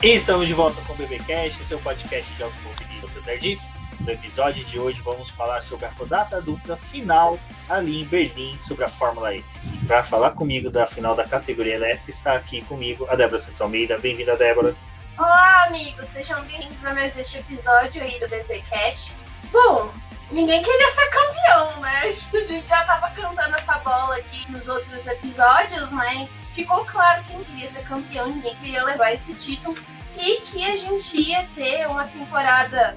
E estamos de volta com o BBcast, seu podcast de automobilismo e outras nerds. No episódio de hoje vamos falar sobre a rodada dupla final ali em Berlim, sobre a Fórmula E. E para falar comigo da final da categoria elétrica está aqui comigo a Débora Santos Almeida. Bem-vinda, Débora. Olá, amigos, sejam bem-vindos a mais este episódio aí do BBcast. Bom, ninguém queria ser campeão, né? A gente já tava cantando essa bola aqui nos outros episódios, né? Ficou claro quem queria ser campeão, ninguém queria levar esse título e que a gente ia ter uma temporada,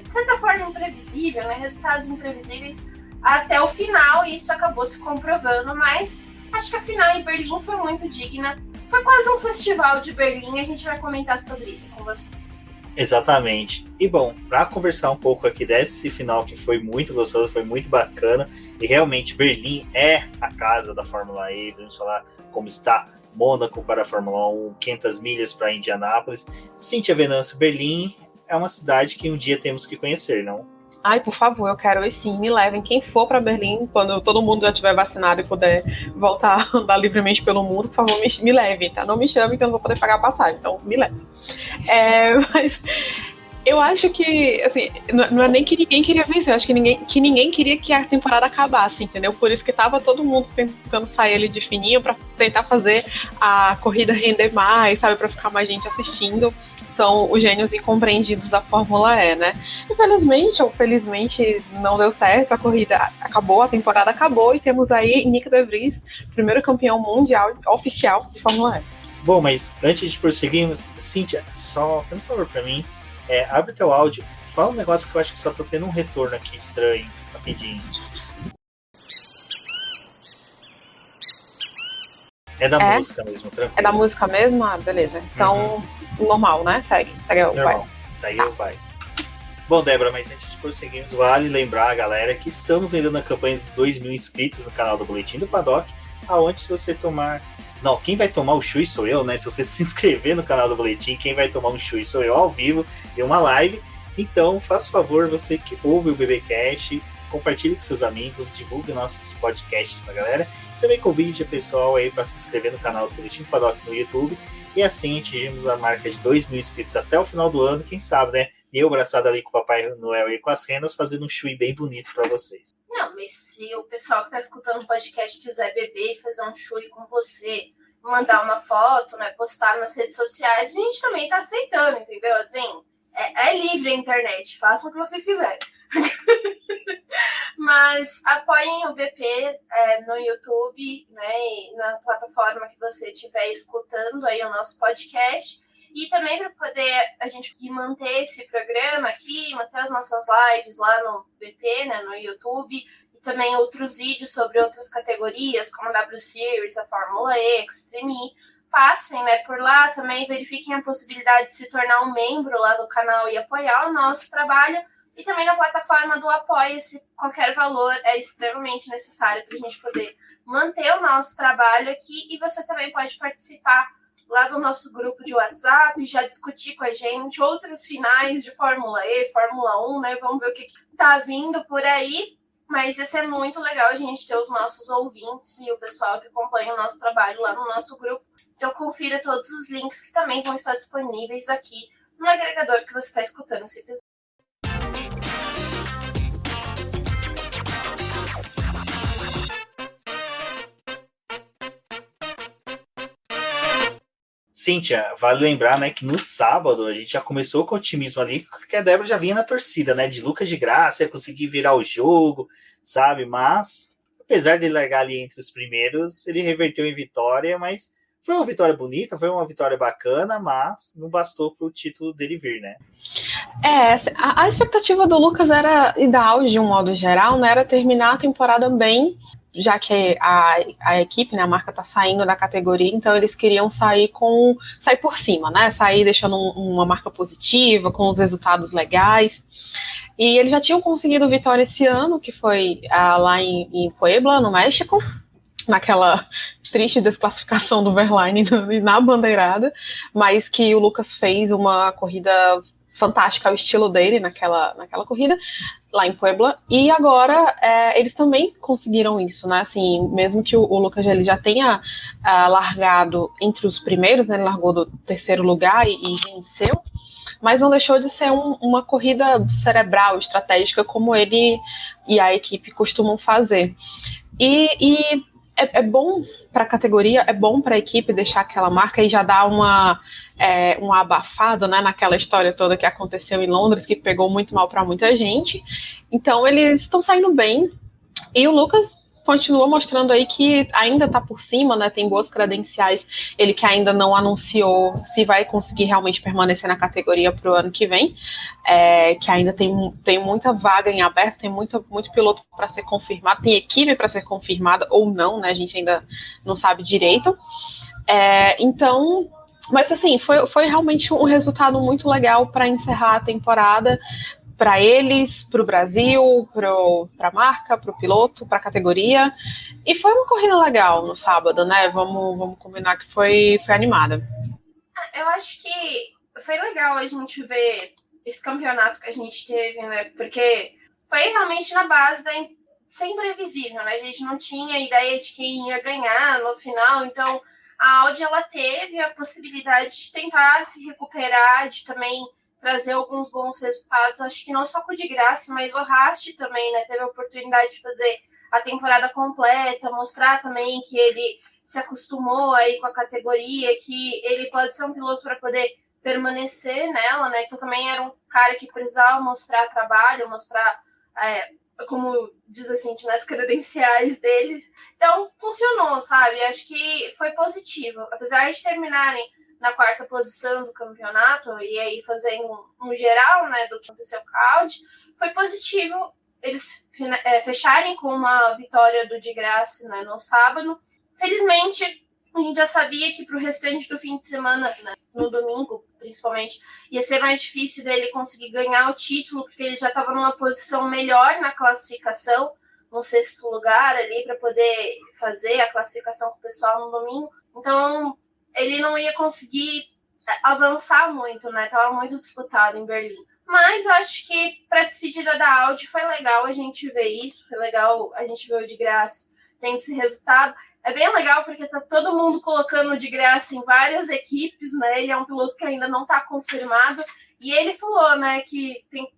de certa forma, imprevisível, né? Resultados imprevisíveis até o final, e isso acabou se comprovando, mas acho que a final em Berlim foi muito digna. Foi quase um festival de Berlim, a gente vai comentar sobre isso com vocês. Exatamente. E bom, para conversar um pouco aqui desse final que foi muito gostoso, foi muito bacana, e realmente Berlim é a casa da Fórmula E, vamos falar como está Mônaco para a Fórmula 1, 500 milhas para Indianápolis. Cíntia Venâncio, Berlim é uma cidade que um dia temos que conhecer, não? Ai, por favor, eu quero ir sim, me levem. Quem for para Berlim, quando todo mundo já estiver vacinado e puder voltar a andar livremente pelo mundo, por favor, me levem, tá? Não me chamem que eu não vou poder pagar a passagem, então me levem. Mas eu acho que, assim, não é nem que ninguém queria vencer, eu acho que ninguém queria que a temporada acabasse, entendeu? Por isso que tava todo mundo tentando sair ali de fininho para tentar fazer a corrida render mais, sabe? Para ficar mais gente assistindo. São os gênios incompreendidos da Fórmula E, né? Infelizmente ou felizmente não deu certo, a corrida acabou, a temporada acabou e temos aí Nick De Vries, primeiro campeão mundial oficial de Fórmula E. Bom, mas antes de prosseguirmos, Cíntia, só faz um favor pra mim, abre teu áudio, fala um negócio que eu acho que só tô tendo um retorno aqui estranho, rapidinho. É da música mesmo, tranquilo. É da música mesmo? Ah, beleza. Então, normal, né? Segue o pai. Segue o pai. Bom, Débora, mas antes de prosseguirmos, vale lembrar, galera, que estamos ainda na campanha dos 2.000 inscritos no canal do Boletim do Paddock, aonde se você tomar... Não, quem vai tomar o chui sou eu, né? Se você se inscrever no canal do Boletim, quem vai tomar um chui sou eu ao vivo, em uma live. Então, faça o favor, você que ouve o BBcast, compartilhe com seus amigos, divulgue nossos podcasts pra galera. Também convide o pessoal aí para se inscrever no canal do Boletim do Paddock no YouTube. E assim atingimos a marca de 2.000 inscritos até o final do ano. Quem sabe, né? Eu abraçado ali com o Papai Noel e com as renas, fazendo um chui bem bonito para vocês. Não, mas se o pessoal que tá escutando o podcast quiser beber e fazer um chui com você, mandar uma foto, né, postar nas redes sociais, a gente também tá aceitando, entendeu? Assim, é livre a internet, façam o que vocês quiserem. Mas apoiem o BP no YouTube, né, e na plataforma que você estiver escutando aí o nosso podcast, e também para poder a gente manter esse programa aqui, manter as nossas lives lá no BP, né, no YouTube, e também outros vídeos sobre outras categorias, como a W Series, a Fórmula E, Extreme E. Passem, né, por lá, também verifiquem a possibilidade de se tornar um membro lá do canal e apoiar o nosso trabalho. E também na plataforma do Apoia-se, qualquer valor é extremamente necessário para a gente poder manter o nosso trabalho aqui. E você também pode participar lá do nosso grupo de WhatsApp, já discutir com a gente outras finais de Fórmula E, Fórmula 1, né? Vamos ver o que tá vindo por aí. Mas isso é muito legal, a gente ter os nossos ouvintes e o pessoal que acompanha o nosso trabalho lá no nosso grupo. Então confira todos os links que também vão estar disponíveis aqui no agregador que você está escutando esse episódio. Cíntia, vale lembrar, né, que no sábado a gente já começou com otimismo ali, porque a Débora já vinha na torcida, né, de Lucas de Graça, ia conseguir virar o jogo, sabe, mas apesar de ele largar ali entre os primeiros, ele reverteu em vitória, mas foi uma vitória bonita, foi uma vitória bacana, mas não bastou para o título dele vir, né? A expectativa do Lucas era, e da Audi de um modo geral, né, era terminar a temporada bem, já que a equipe, né, a marca tá saindo da categoria, então eles queriam sair por cima, né, sair deixando uma marca positiva, com os resultados legais, e eles já tinham conseguido vitória esse ano, que foi lá em Puebla, no México, naquela triste desclassificação do Verlaine na bandeirada, mas que o Lucas fez uma corrida fantástica ao estilo dele naquela corrida, lá em Puebla, e agora eles também conseguiram isso, né, assim, mesmo que o Lucas ele já tenha largado entre os primeiros, né, ele largou do terceiro lugar e venceu, mas não deixou de ser uma corrida cerebral, estratégica, como ele e a equipe costumam fazer. E é bom para a categoria, é bom para a equipe deixar aquela marca e já dar um abafado, né, naquela história toda que aconteceu em Londres, que pegou muito mal para muita gente. Então eles estão saindo bem. E o Lucas continua mostrando aí que ainda está por cima, né? Tem boas credenciais. Ele que ainda não anunciou se vai conseguir realmente permanecer na categoria para o ano que vem, que ainda tem muita vaga em aberto, tem muito piloto para ser confirmado, tem equipe para ser confirmada ou não, né? A gente ainda não sabe direito. Então, mas assim, foi realmente um resultado muito legal para encerrar a temporada, para eles, para o Brasil, para a marca, para o piloto, para a categoria. E foi uma corrida legal no sábado, né? Vamos combinar que foi animada. Eu acho que foi legal a gente ver esse campeonato que a gente teve, né? Porque foi realmente na base ser imprevisível, né? A gente não tinha ideia de quem ia ganhar no final, então a Audi ela teve a possibilidade de tentar se recuperar, de também trazer alguns bons resultados, acho que não só com o de graça, mas o Rast também, né, teve a oportunidade de fazer a temporada completa, mostrar também que ele se acostumou aí com a categoria, que ele pode ser um piloto para poder permanecer nela, né, que eu também era um cara que precisava mostrar trabalho, mostrar, como diz assim, nas credenciais dele, então funcionou, sabe, acho que foi positivo, apesar de terminarem na quarta posição do campeonato, e aí fazendo um geral, né, do que aconteceu com a Audi, foi positivo eles fecharem com uma vitória do de graça, né, no sábado. Felizmente, a gente já sabia que para o restante do fim de semana, né, no domingo, principalmente, ia ser mais difícil dele conseguir ganhar o título, porque ele já estava numa posição melhor na classificação, no sexto lugar ali, para poder fazer a classificação com o pessoal no domingo. Então, ele não ia conseguir avançar muito, né? Tava muito disputado em Berlim. Mas eu acho que para a despedida da Audi foi legal a gente ver isso, foi legal a gente ver o de graça tendo esse resultado. É bem legal porque tá todo mundo colocando o de graça em várias equipes, né? Ele é um piloto que ainda não está confirmado. E ele falou, né, que tem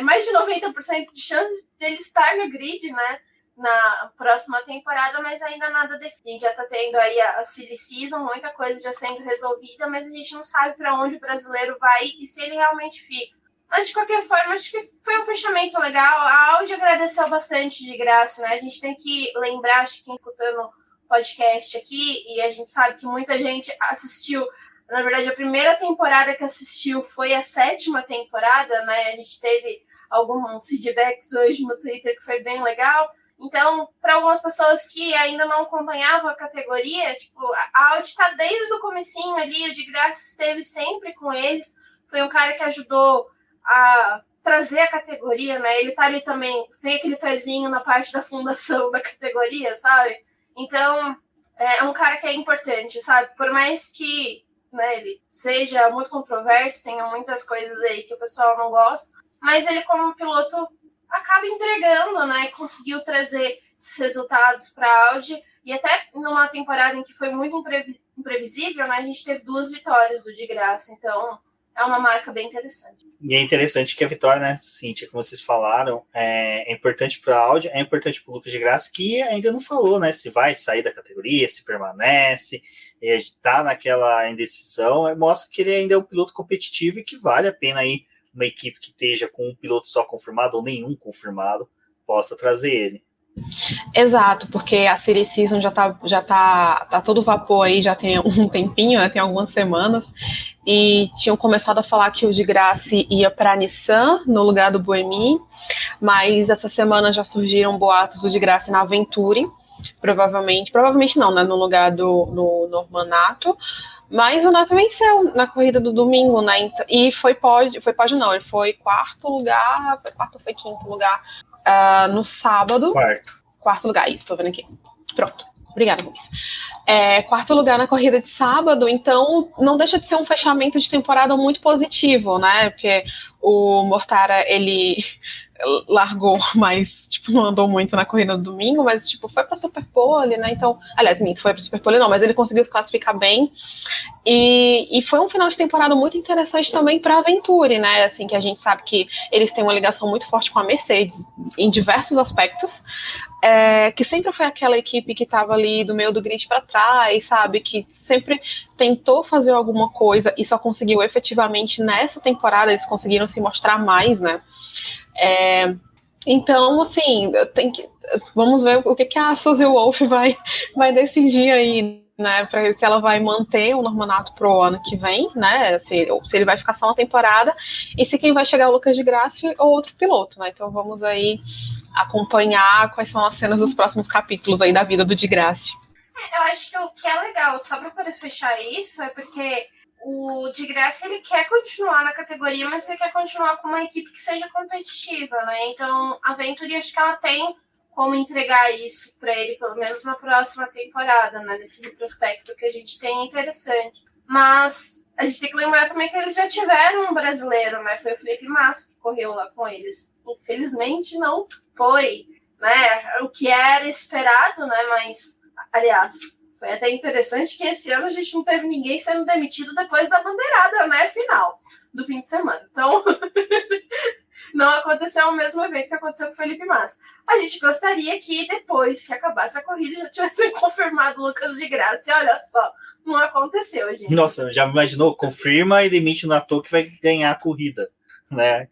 mais de 90% de chance dele estar no grid, né? Na próxima temporada, mas ainda nada definido. A gente já tá tendo aí a Silly Season, muita coisa já sendo resolvida, mas a gente não sabe para onde o brasileiro vai e se ele realmente fica. Mas, de qualquer forma, acho que foi um fechamento legal. A Audi agradeceu bastante de graça, né? A gente tem que lembrar, acho que quem escutando o podcast aqui, e a gente sabe que muita gente assistiu, na verdade, a primeira temporada que assistiu foi a 7ª temporada, né? A gente teve alguns feedbacks hoje no Twitter que foi bem legal. Então, para algumas pessoas que ainda não acompanhavam a categoria, tipo, a Audi está desde o comecinho ali, o de graça esteve sempre com eles, foi um cara que ajudou a trazer a categoria, né? Ele tá ali também, tem aquele pezinho na parte da fundação da categoria, sabe? Então, é um cara que é importante, sabe? Por mais que, né, ele seja muito controverso, tenha muitas coisas aí que o pessoal não gosta, mas ele como piloto acaba entregando, né? Conseguiu trazer esses resultados para a Audi e até numa temporada em que foi muito imprevisível, né? A gente teve 2 vitórias do de graça, então é uma marca bem interessante. E é interessante que a vitória, né, Cíntia, como vocês falaram, é importante para a Audi, é importante para o Lucas de Graça, que ainda não falou, né, se vai sair da categoria, se permanece, está naquela indecisão, mostra que ele ainda é um piloto competitivo e que vale a pena aí uma equipe que esteja com um piloto só confirmado ou nenhum confirmado possa trazer ele. Exato, porque a Silly Season já tá todo vapor aí, já tem um tempinho, né, tem algumas semanas, e tinham começado a falar que o de graça ia para a Nissan no lugar do Buemi, mas essa semana já surgiram boatos do de graça na Venturi, provavelmente não, né, no lugar do Norman Nato. Mas o Nato venceu na corrida do domingo, né? E foi pódio não, ele foi quarto lugar, foi quarto ou foi quinto lugar no sábado. Quarto Quarto lugar, isso, tô vendo aqui. Pronto. Obrigada, Luiz. Quarto lugar na corrida de sábado, então não deixa de ser um fechamento de temporada muito positivo, né? Porque o Mortara, ele largou, mas não andou muito na corrida do domingo, mas foi para Superpole, né? Então, aliás, foi para Superpole não, mas ele conseguiu se classificar bem. E foi um final de temporada muito interessante também para a Venturi, né? Assim, que a gente sabe que eles têm uma ligação muito forte com a Mercedes em diversos aspectos. Que sempre foi aquela equipe que estava ali do meio do grid para trás, sabe? Que sempre tentou fazer alguma coisa e só conseguiu efetivamente nessa temporada, eles conseguiram se mostrar mais, né? Então, assim, vamos ver o que a Suzy Wolff vai decidir aí, né, para se ela vai manter o Normanato pro ano que vem, né, se ele vai ficar só uma temporada, e se quem vai chegar é o Lucas de Grassi ou outro piloto, né, então vamos aí acompanhar quais são as cenas dos próximos capítulos aí da vida do de Grassi. Eu acho que o que é legal, só para poder fechar isso, é porque o de Grassi, ele quer continuar na categoria, mas ele quer continuar com uma equipe que seja competitiva, né? Então, a Venturi, acho que ela tem como entregar isso para ele, pelo menos na próxima temporada, né? Nesse retrospecto que a gente tem interessante. Mas a gente tem que lembrar também que eles já tiveram um brasileiro, né? Foi o Felipe Massa que correu lá com eles. Infelizmente, não foi, né? O que era esperado, né? Mas, aliás, foi até interessante que esse ano a gente não teve ninguém sendo demitido depois da bandeirada, né? Final do fim de semana. Então, não aconteceu o mesmo evento que aconteceu com o Felipe Massa. A gente gostaria que depois que acabasse a corrida já tivessem confirmado o Lucas de Grassi. Olha só, não aconteceu, gente. Nossa, já imaginou? Confirma e demite o Nato que vai ganhar a corrida, né?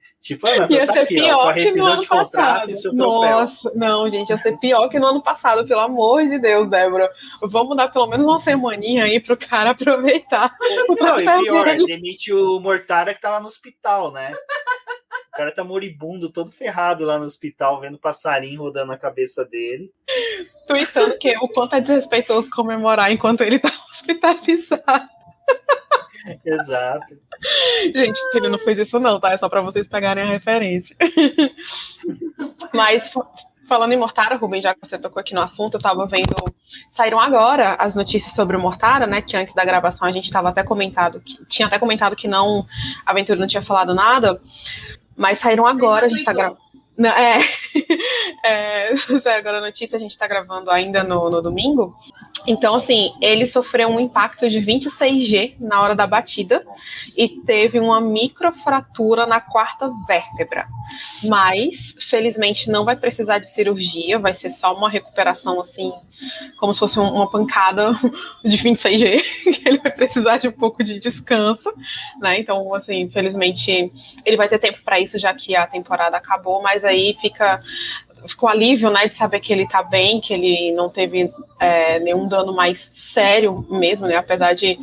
Nato, tá aqui, ó, sua rescisão de contrato e seu troféu. Nossa, não, gente, ia ser pior que no ano passado, pelo amor de Deus, Débora. Vamos dar pelo menos uma semaninha aí pro cara aproveitar. Não, e pior, demite o Mortara que tá lá no hospital, né? O cara tá moribundo, todo ferrado lá no hospital, vendo passarinho rodando na cabeça dele. Tweetando que o quanto é desrespeitoso comemorar enquanto ele tá hospitalizado. Exato. Gente, ele não fez isso não, tá? É só pra vocês pegarem a referência. Mas, falando em Mortara, Rubem, já que você tocou aqui no assunto, eu tava vendo... Saíram agora as notícias sobre o Mortara, né? Que antes da gravação a gente tinha até comentado que não... A Aventura não tinha falado nada. Mas saíram agora, a gente tá gravando... Saiu agora a notícia, a gente tá gravando ainda no domingo. Então, assim, ele sofreu um impacto de 26G na hora da batida e teve uma microfratura na quarta vértebra. Mas, felizmente, não vai precisar de cirurgia, vai ser só uma recuperação, assim, como se fosse uma pancada de 26G, que ele vai precisar de um pouco de descanso, né? Então, assim, felizmente, ele vai ter tempo para isso, já que a temporada acabou, mas aí ficou alívio, né, de saber que ele tá bem, que ele não teve nenhum dano mais sério mesmo, né, apesar de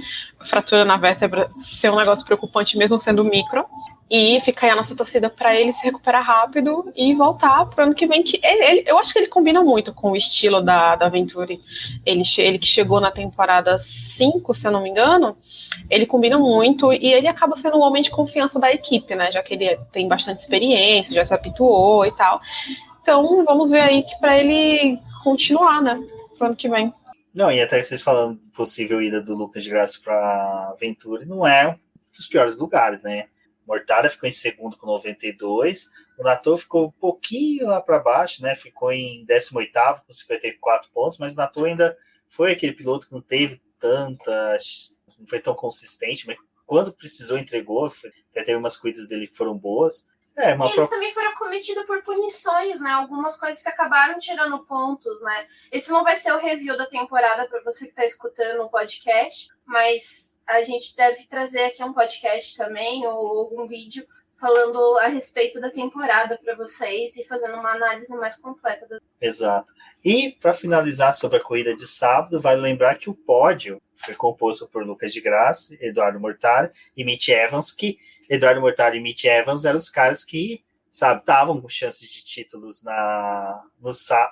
fratura na vértebra ser um negócio preocupante mesmo sendo micro, e fica aí a nossa torcida para ele se recuperar rápido e voltar pro ano que vem, que eu acho que ele combina muito com o estilo da Venturi, ele que chegou na temporada 5, se eu não me engano, ele combina muito e ele acaba sendo um homem de confiança da equipe, né, já que ele tem bastante experiência, já se habituou e tal. Então, vamos ver aí que para ele continuar, né, pro ano que vem. Não, e até vocês falando possível ida do Lucas de Grassi para Venturi, não é um dos piores lugares, né? Mortara ficou em segundo com 92, o Nato ficou um pouquinho lá para baixo, né? Ficou em 18º com 54 pontos, mas o Nato ainda foi aquele piloto que não teve não foi tão consistente, mas quando precisou entregou, até teve umas corridas dele que foram boas. Eles também foram cometidos por punições, né? Algumas coisas que acabaram tirando pontos, né? Esse não vai ser o review da temporada para você que está escutando o podcast, mas a gente deve trazer aqui um podcast também ou algum vídeo falando a respeito da temporada para vocês e fazendo uma análise mais completa. Exato. E para finalizar sobre a corrida de sábado, vale lembrar que o pódio foi composto por Lucas de Grassi, Eduardo Mortara e Mitch Evans, que Eduardo Mortara e Mitch Evans eram os caras que, sabe, estavam com chances de títulos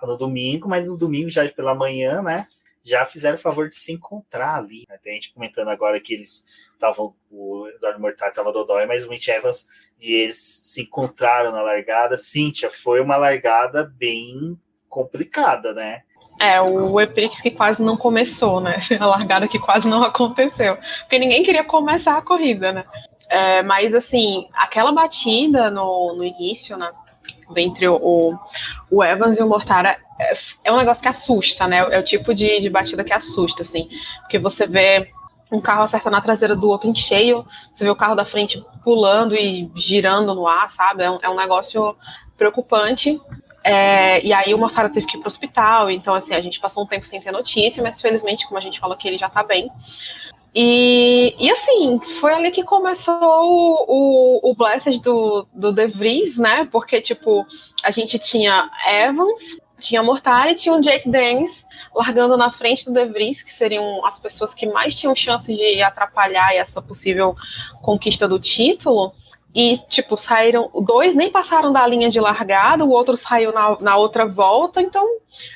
no domingo, mas no domingo já pela manhã, né, já fizeram o favor de se encontrar ali. Tem gente comentando agora que eles estavam, o Eduardo Mortara estava dodói, mas o Mitch Evans e eles se encontraram na largada. Cíntia, foi uma largada bem complicada, né? O Eprix que quase não começou, né? A largada que quase não aconteceu. Porque ninguém queria começar a corrida, né? Mas, assim, aquela batida no início, né? Entre o Evans e o Mortara é um negócio que assusta, né? É o tipo de batida que assusta, assim. Porque você vê um carro acertando a traseira do outro em cheio, você vê o carro da frente pulando e girando no ar, sabe? É um negócio preocupante. E aí o Mortara teve que ir pro hospital, então assim, a gente passou um tempo sem ter notícia, mas felizmente, como a gente falou, que ele já tá bem. E assim, foi ali que começou o Blessed do De Vries, né? Porque, tipo, a gente tinha Evans, tinha Mortara e tinha o Jake Dennis largando na frente do De Vries, que seriam as pessoas que mais tinham chance de atrapalhar essa possível conquista do título. E, tipo, saíram. Dois nem passaram da linha de largada, o outro saiu na outra volta. Então,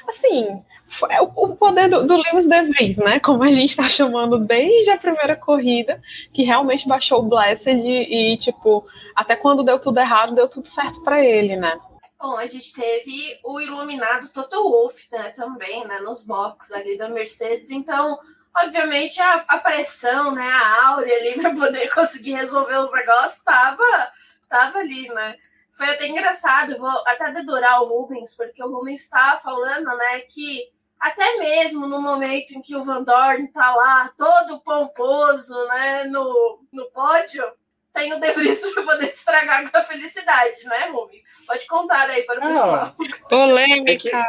assim, é o poder do Lewis De Vries, né? Como a gente tá chamando desde a primeira corrida, que realmente baixou o Blessed e, tipo, até quando deu tudo errado, deu tudo certo para ele, né? Bom, a gente teve o iluminado Toto Wolff, né, também, né, nos boxes ali da Mercedes. Então, obviamente, a pressão, né, a áurea ali para poder conseguir resolver os negócios tava ali, né. Foi até engraçado, vou até dedurar o Rubens, porque o Rubens estava falando, né, que até mesmo no momento em que o Van Dorn tá lá, todo pomposo, né, no pódio, tem o De Vries para poder estragar com a felicidade, né, Rubens? Pode contar aí para o pessoal. Polêmica!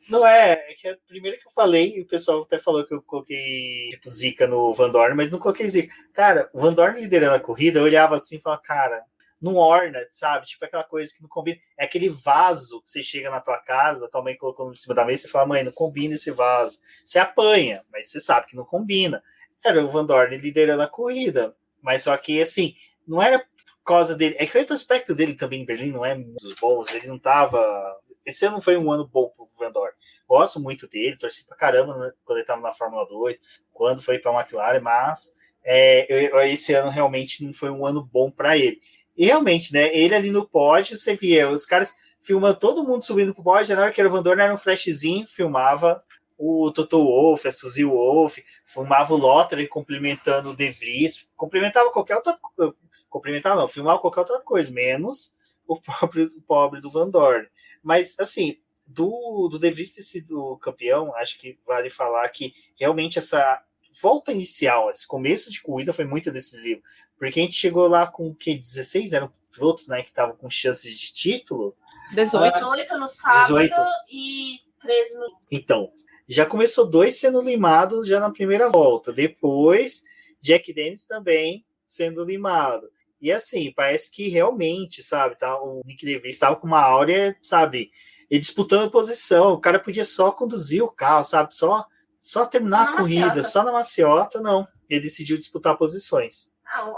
Não é que primeiro que eu falei, o pessoal até falou que eu coloquei tipo, zica no Van Dorn, mas não coloquei zica. Cara, o Van Dorn liderando a corrida, eu olhava assim e falava, cara, não orna, sabe? Tipo aquela coisa que não combina. É aquele vaso que você chega na tua casa, tua mãe colocou em cima da mesa e fala, mãe, não combina esse vaso. Você apanha, mas você sabe que não combina. Era o Van Dorn liderando a corrida. Mas só que, assim, não era por causa dele. É que o retrospecto dele também em Berlim não é muito bom. Ele não tava. Esse ano foi um ano bom pro Van Dorn. Gosto muito dele, torci pra caramba, né, quando ele tava na Fórmula 2, quando foi pra McLaren, mas esse ano realmente não foi um ano bom para ele. E realmente, né? Ele ali no pódio, você via os caras filmando todo mundo subindo pro pódio, na hora que era o Van Dorn, era um flashzinho, filmava o Toto Wolff, a Suzy Wolff, filmava o Lottery cumprimentando o De Vries, cumprimentava qualquer outra coisa. Cumprimentava não, filmava qualquer outra coisa, menos o pobre do Van Dorn. Mas, assim, do De Vries ter sido campeão, acho que vale falar que realmente essa volta inicial, esse começo de corrida foi muito decisivo. Porque a gente chegou lá com que 16 eram pilotos, né, que estavam com chances de título. 18 no sábado 18. E 13 no... Então, já começou 2 sendo limados já na primeira volta. Depois, Jack Dennis também sendo limado. E assim, parece que realmente, sabe, tá, o Nick De Vries estava com uma áurea, sabe, e disputando posição. O cara podia só conduzir o carro, sabe, só terminar a corrida, maciota. Só na maciota, não. Ele decidiu disputar posições. Não,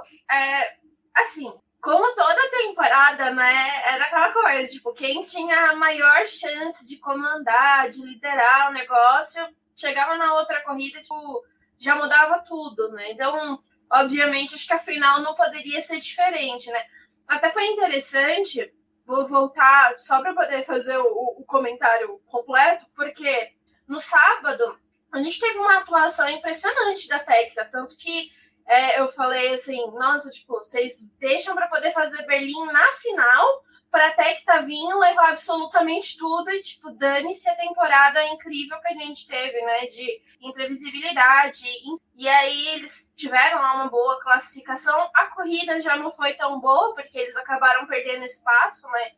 assim, como toda temporada, né, era aquela coisa, tipo, quem tinha a maior chance de comandar, de liderar o negócio, chegava na outra corrida, tipo, já mudava tudo, né? Então, obviamente, acho que a final não poderia ser diferente, né? Até foi interessante, vou voltar só para poder fazer o comentário completo, porque no sábado a gente teve uma atuação impressionante da Tecla, tanto que eu falei assim, nossa, tipo, vocês deixam para poder fazer Berlim na final, para a Tecla vir levar absolutamente tudo e, tipo, dane-se a temporada incrível que a gente teve, né, de imprevisibilidade. E aí eles tiveram lá uma boa classificação. A corrida já não foi tão boa, porque eles acabaram perdendo espaço, né,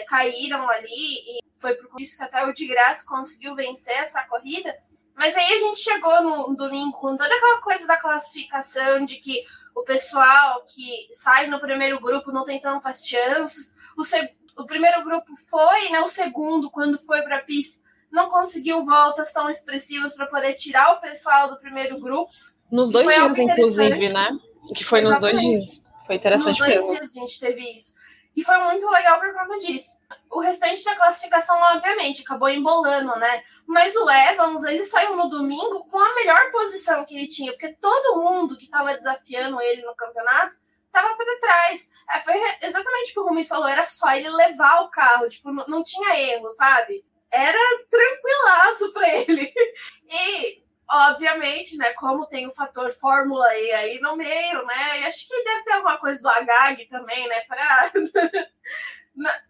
caíram ali e foi por isso que até o de Graça conseguiu vencer essa corrida. Mas aí a gente chegou no domingo com toda aquela coisa da classificação, de que o pessoal que sai no primeiro grupo não tem tantas chances. O primeiro grupo foi, né? O segundo, quando foi para a pista, não conseguiu voltas tão expressivas para poder tirar o pessoal do primeiro grupo. Nos 2 dias, inclusive, né? Que foi exatamente. Nos 2 dias. Foi interessante mesmo. Nos 2 dias a gente teve isso. E foi muito legal por conta disso. O restante da classificação, obviamente, acabou embolando, né? Mas o Evans, ele saiu no domingo com a melhor posição que ele tinha, porque todo mundo que estava desafiando ele no campeonato estava para trás. Foi exatamente o que o Rubens falou, era só ele levar o carro, tipo, não tinha erro, sabe? era tranquilaço pra ele. E, obviamente, né, como tem o fator Fórmula E aí no meio, né, e acho que deve ter alguma coisa do Agag também, né, pra...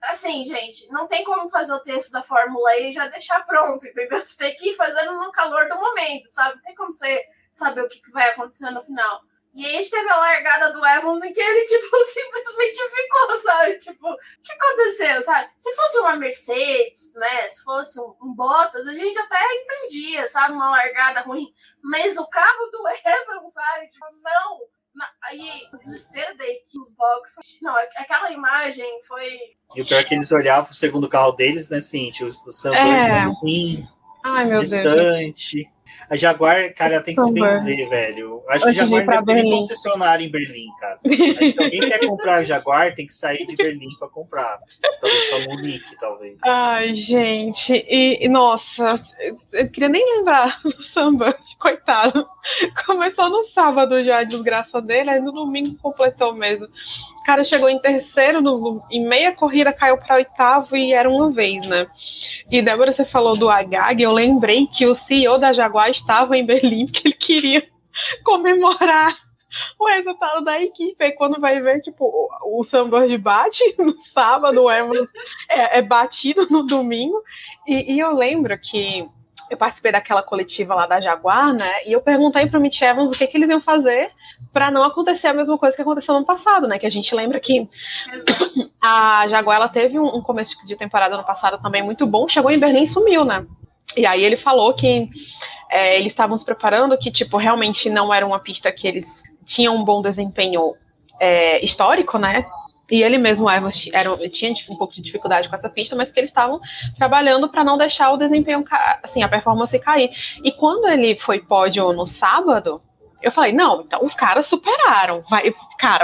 Assim, gente, não tem como fazer o texto da Fórmula E e já deixar pronto, entendeu? Você tem que ir fazendo no calor do momento, sabe? Não tem como você saber o que vai acontecer no final. E aí a gente teve a largada do Evans em que ele, tipo, simplesmente ficou, sabe? Tipo, o que aconteceu, sabe? Se fosse uma Mercedes, né? Se fosse um Bottas, a gente até entendia, sabe? Uma largada ruim. Mas o carro do Evans, sabe? Tipo, não. Aí o desespero da equipe, os boxes. Não, aquela imagem foi... E o pior é que eles olhavam o segundo carro deles, né, Cintia? O Sunbird ruim, distante. A Jaguar, cara, ela tem que se benzer, velho. Acho que a Jaguar deve ter concessionário em Berlim, cara. Se alguém quer comprar a Jaguar, tem que sair de Berlim pra comprar. Talvez pra Munique, talvez. Ai, gente. E nossa, eu queria nem lembrar do Sunbird, coitado. Começou no sábado já a desgraça dele, aí no domingo completou mesmo. O cara chegou em terceiro, em meia corrida caiu para oitavo e era uma vez, né? E Débora, você falou do Agag, eu lembrei que o CEO da Jaguar estava em Berlim porque ele queria comemorar o resultado da equipe. Aí quando vai ver, tipo, o Sunbird bate no sábado, o Evans é batido no domingo. E eu lembro que eu participei daquela coletiva lá da Jaguar, né? E eu perguntei para o Mitch Evans o que eles iam fazer para não acontecer a mesma coisa que aconteceu no ano passado, né? Que a gente lembra que a Jaguar ela teve um começo de temporada no passado também muito bom, chegou em Berlim e sumiu, né? E aí ele falou que eles estavam se preparando, que tipo realmente não era uma pista que eles tinham um bom desempenho histórico, né? E ele mesmo, Evans, tinha um pouco de dificuldade com essa pista, mas que eles estavam trabalhando para não deixar o desempenho, assim, a performance cair. E quando ele foi pódio no sábado, eu falei, não, então os caras superaram.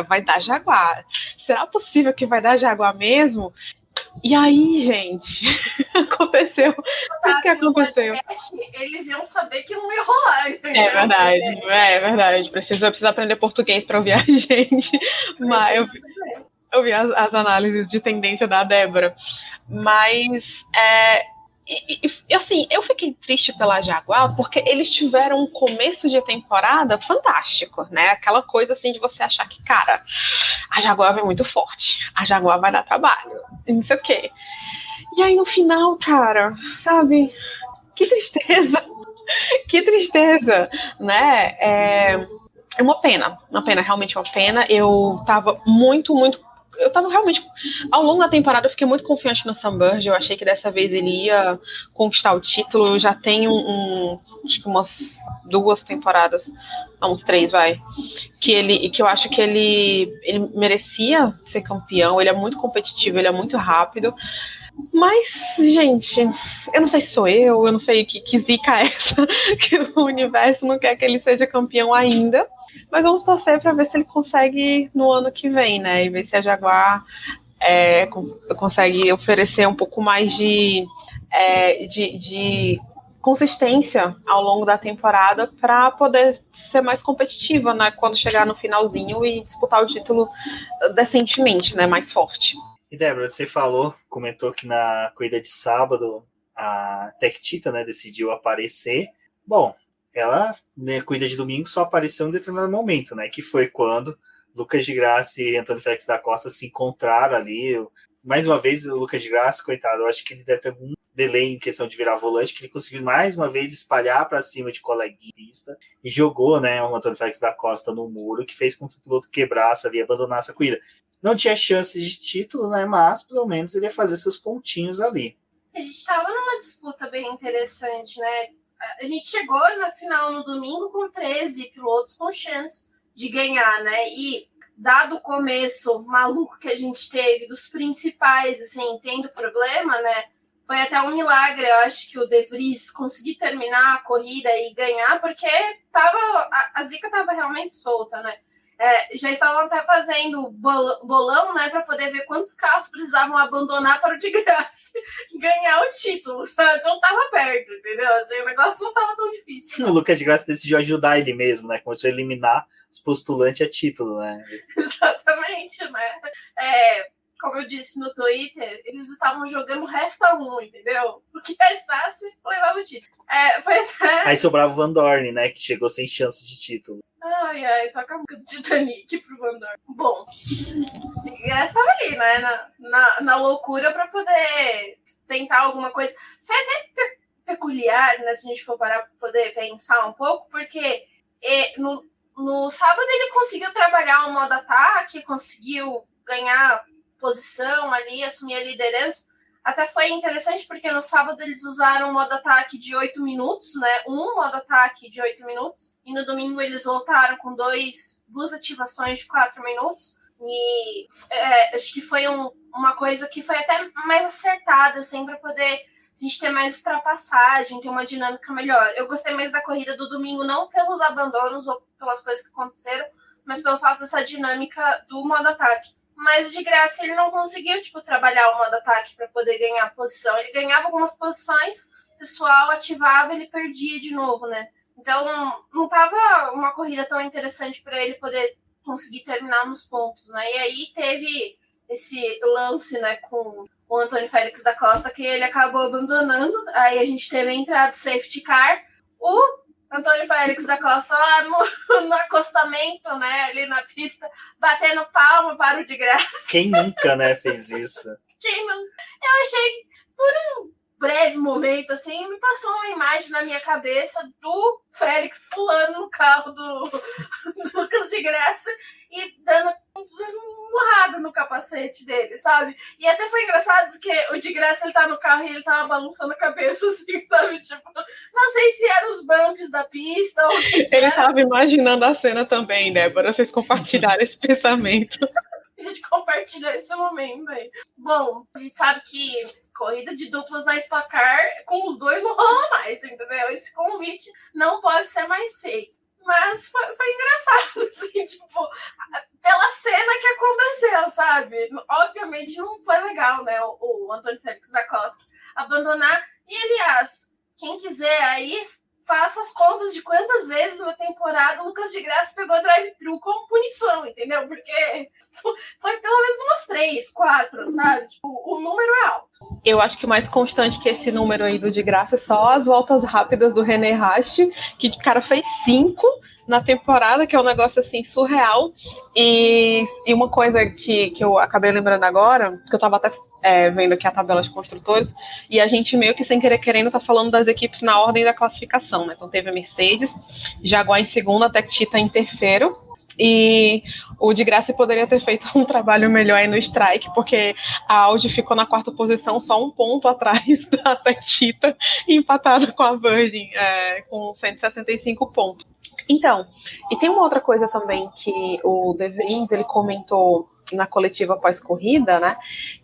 Vai dar Jaguar. Será possível que vai dar Jaguar mesmo? E aí, gente, aconteceu. O que aconteceu? Eles iam saber que não ia rolar. É verdade. Precisa aprender português para ouvir a gente. Mas eu vi as análises de tendência da Débora. Mas, assim, eu fiquei triste pela Jaguar porque eles tiveram um começo de temporada fantástico, né? Aquela coisa assim de você achar que, cara, a Jaguar vem muito forte, a Jaguar vai dar trabalho, não sei o quê. E aí no final, cara, sabe? Que tristeza, né? É uma pena, realmente uma pena. Eu tava realmente, ao longo da temporada eu fiquei muito confiante no Sunbird, eu achei que dessa vez ele ia conquistar o título. Já tem acho que umas 2 temporadas, não, uns 3, que eu acho que ele merecia ser campeão. Ele é muito competitivo, ele é muito rápido. Mas, gente, eu não sei se sou eu não sei que zica é essa, que o universo não quer que ele seja campeão ainda. Mas vamos torcer para ver se ele consegue no ano que vem, né? E ver se a Jaguar consegue oferecer um pouco mais de consistência ao longo da temporada para poder ser mais competitiva, né? Quando chegar no finalzinho e disputar o título decentemente, né? Mais forte. E Débora, você comentou que na corrida de sábado a Tech Tita, né, decidiu aparecer. Bom, ela, na corrida de domingo, só apareceu em um determinado momento, né? Que foi quando Lucas de Graça e Antônio Félix da Costa se encontraram ali. Mais uma vez, o Lucas de Graça, coitado, eu acho que ele deve ter algum delay em questão de virar volante, que ele conseguiu mais uma vez espalhar para cima de coleguinha e jogou, né, o Antônio Félix da Costa no muro, que fez com que o piloto quebrasse ali e abandonasse a corrida. Não tinha chance de título, né? Mas pelo menos ele ia fazer seus pontinhos ali. A gente estava numa disputa bem interessante, né? A gente chegou na final no domingo com 13 pilotos com chance de ganhar, né? E dado o começo maluco que a gente teve dos principais, assim, tendo problema, né? Foi até um milagre, eu acho, que o De Vries conseguir terminar a corrida e ganhar, porque a zica estava realmente solta, né? Já estavam até fazendo bolão, né, para poder ver quantos carros precisavam abandonar para o de Graça ganhar o título. Então tava perto, entendeu? Assim, o negócio não tava tão difícil. O Lucas de Graça decidiu ajudar ele mesmo, né? Começou a eliminar os postulantes a título, né? Exatamente, né? como eu disse no Twitter, eles estavam jogando resta 1, entendeu? O que restasse, levava o título. Foi até... Aí sobrava o Van Dorn, né? Que chegou sem chance de título. Ai, toca a música do Titanic pro Van Dorn. Bom, de graça tava ali, né? Na loucura pra poder tentar alguma coisa. Foi até peculiar, né? Se a gente for parar pra poder pensar um pouco, porque no sábado ele conseguiu trabalhar o modo ataque, conseguiu ganhar posição ali, assumir a liderança. Até foi interessante porque no sábado eles usaram um modo ataque de 8 minutos, né? Um modo ataque de 8 minutos. E no domingo eles voltaram com duas ativações de 4 minutos. E acho que foi uma coisa que foi até mais acertada, assim, para poder a gente ter mais ultrapassagem, ter uma dinâmica melhor. Eu gostei mais da corrida do domingo, não pelos abandonos ou pelas coisas que aconteceram, mas pelo fato dessa dinâmica do modo ataque. Mas de graça ele não conseguiu, trabalhar o modo ataque para poder ganhar posição. Ele ganhava algumas posições, o pessoal ativava, ele perdia de novo, né? Então não tava uma corrida tão interessante para ele poder conseguir terminar nos pontos, né? E aí teve esse lance, né, com o Antônio Félix da Costa, que ele acabou abandonando. Aí a gente teve a entrada do safety car. O Antônio Félix da Costa lá no acostamento, né, ali na pista, batendo palma para o de graça. Quem nunca, né, fez isso? Quem não? Eu achei que por um breve momento, assim, me passou uma imagem na minha cabeça do Félix pulando no carro do Lucas de Graça e dando esmurrada no capacete dele, sabe? E até foi engraçado porque o de Graça, ele tá no carro e ele tava balançando a cabeça, assim, sabe? Não sei se eram os bumps da pista ou o que ele tava imaginando a cena também, Débora, vocês compartilharam esse pensamento. A gente compartilha esse momento aí. Bom, a gente sabe que corrida de duplas na Stock Car, com os dois não rola mais, entendeu? Esse convite não pode ser mais feito. Mas foi engraçado, assim, pela cena que aconteceu, sabe? Obviamente não foi legal, né, o Antônio Félix da Costa abandonar. E, aliás, quem quiser aí, faça as contas de quantas vezes na temporada o Lucas de Graça pegou drive-thru como punição, entendeu? Porque foi pelo menos umas 3, 4, sabe? O número é alto. Eu acho que o mais constante que esse número aí do de graça é só as voltas rápidas do René Rast, que o cara fez 5 na temporada, que é um negócio assim surreal. E uma coisa que eu acabei lembrando agora, que eu tava até vendo aqui a tabela de construtores, e a gente meio que sem querer querendo tá falando das equipes na ordem da classificação, né? Então teve a Mercedes, Jaguar em segundo, a Tech Cheetah em terceiro, e o de graça poderia ter feito um trabalho melhor aí no strike, porque a Audi ficou na quarta posição, só 1 ponto atrás da Tech Cheetah, empatada com a Virgin, com 165 pontos. Então, e tem uma outra coisa também que o De Vries, ele comentou na coletiva pós-corrida, né,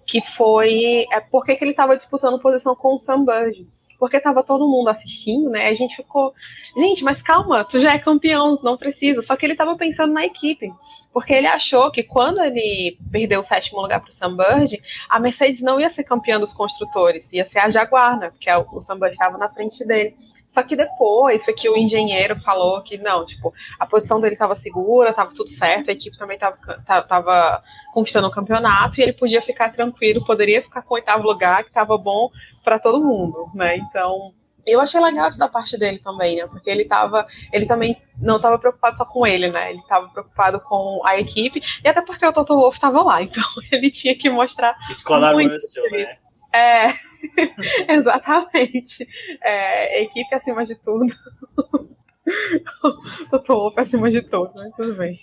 que foi por que ele estava disputando posição com o Sam Burge. Porque tava todo mundo assistindo, né? A gente ficou, gente, mas calma, tu já é campeão, não precisa. Só que ele tava pensando na equipe, porque ele achou que quando ele perdeu o 7º lugar pro Sam Burge, a Mercedes não ia ser campeã dos construtores, ia ser a Jaguar, né? Porque o Sam Burge estava na frente dele. Só que depois foi que o engenheiro falou que não, a posição dele estava segura, estava tudo certo, a equipe também estava conquistando o campeonato e ele podia ficar tranquilo, poderia ficar com o 8º lugar, que estava bom para todo mundo, né? Então, eu achei legal isso da parte dele também, né? Porque ele também não estava preocupado só com ele, né? Ele estava preocupado com a equipe e até porque o Toto Wolff estava lá, então ele tinha que mostrar Escola Russell, né? Exatamente. Equipe acima de tudo. Toto Wolff acima de tudo, mas tudo bem.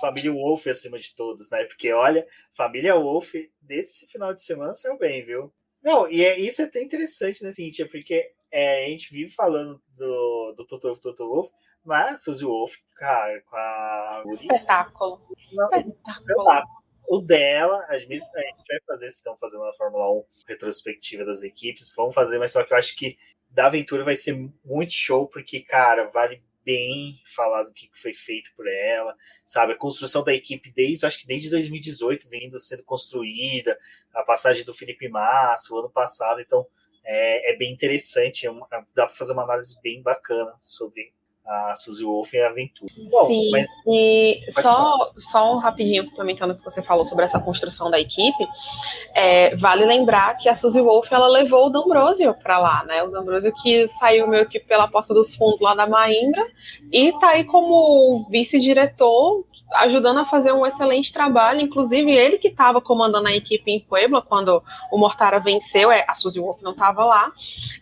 Família Wolff acima de todos, né? Porque, olha, família Wolff desse final de semana saiu bem, viu? Não, e isso é até interessante, né, Cíntia? Porque a gente vive falando do Toto Wolff, mas a Suzy Wolff, cara, com a... Espetáculo. O dela, a gente vai fazer, se estão fazendo na Fórmula 1 retrospectiva das equipes, vamos fazer, mas só que eu acho que da aventura vai ser muito show, porque, cara, vale bem falar do que foi feito por ela, sabe? A construção da equipe acho que desde 2018 sendo construída, a passagem do Felipe Massa, o ano passado, então é bem interessante, dá para fazer uma análise bem bacana sobre a Suzy Wolff e a Aventura. Bom, sim, mas e só um rapidinho complementando o que você falou sobre essa construção da equipe, vale lembrar que a Suzy Wolff, ela levou o D'Ambrosio para lá, né? O D'Ambrosio que saiu meio que pela porta dos fundos lá da Mahindra e tá aí como vice-diretor, ajudando a fazer um excelente trabalho, inclusive ele que estava comandando a equipe em Puebla quando o Mortara venceu, a Suzy Wolff não estava lá,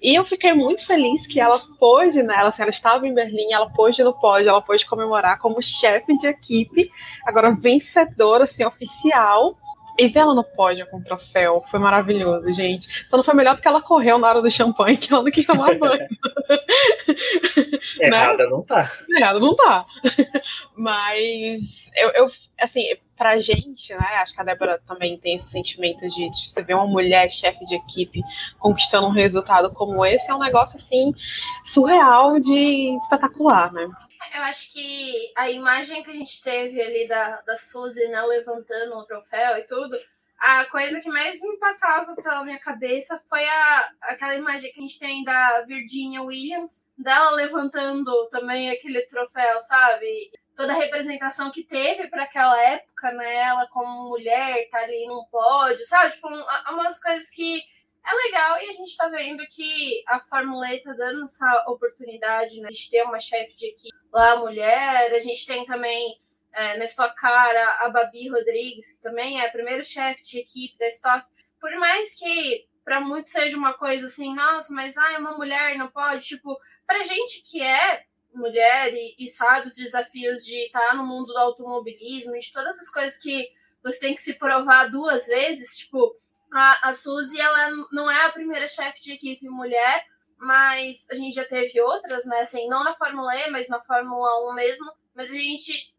e eu fiquei muito feliz que ela pôde, né? Ela estava em Berlim, ela pôde no pódio, ela pôde comemorar como chefe de equipe, agora vencedora, assim, oficial, e ver ela no pódio com o troféu, foi maravilhoso, gente. Só não foi melhor porque ela correu na hora do champanhe, que ela não quis tomar banho. Errada não tá. Errada não tá. Mas eu assim, pra gente, né? Acho que a Débora também tem esse sentimento de você ver uma mulher chefe de equipe conquistando um resultado como esse, é um negócio assim surreal de espetacular, né? Eu acho que a imagem que a gente teve ali da Suzy, né, levantando o troféu e tudo, a coisa que mais me passava pela minha cabeça foi aquela imagem que a gente tem da Virginia Williams, dela levantando também aquele troféu, sabe? Toda a representação que teve para aquela época, né? Ela como mulher, tá ali num pódio, sabe? Tipo, umas coisas que é legal, e a gente tá vendo que a Fórmula E tá dando essa oportunidade, né, de ter uma chefe de equipe lá, mulher. A gente tem também na Stock Car a Babi Rodrigues, que também é a primeira chefe de equipe da Stock. Por mais que para muitos seja uma coisa assim, nossa, mas uma mulher não pode. Tipo, pra gente que é mulher e sabe os desafios de estar no mundo do automobilismo, de todas essas coisas que você tem que se provar duas vezes, tipo, a Suzy, ela não é a primeira chefe de equipe mulher, mas a gente já teve outras, né? Assim, não na Fórmula E, mas na Fórmula 1 mesmo. Mas a gente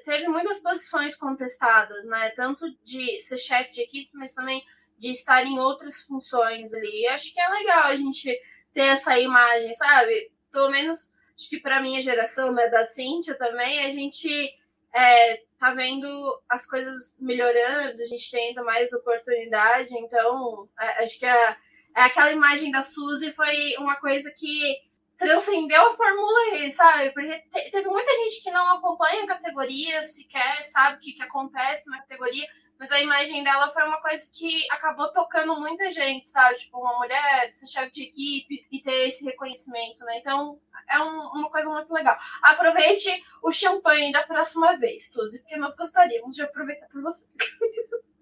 teve muitas posições contestadas, né? Tanto de ser chefe de equipe, mas também de estar em outras funções ali. E acho que é legal a gente ter essa imagem, sabe? Pelo menos, acho que para minha geração, né, da Cíntia também, a gente tá vendo as coisas melhorando, a gente tendo mais oportunidade, então acho que aquela imagem da Suzy foi uma coisa que transcendeu a Fórmula E, sabe? Porque teve muita gente que não acompanha a categoria, sequer sabe o que acontece na categoria, mas a imagem dela foi uma coisa que acabou tocando muita gente, sabe? Tipo, uma mulher ser chefe de equipe e ter esse reconhecimento, né? Então, é uma coisa muito legal. Aproveite o champanhe da próxima vez, Suzy, porque nós gostaríamos de aproveitar por você.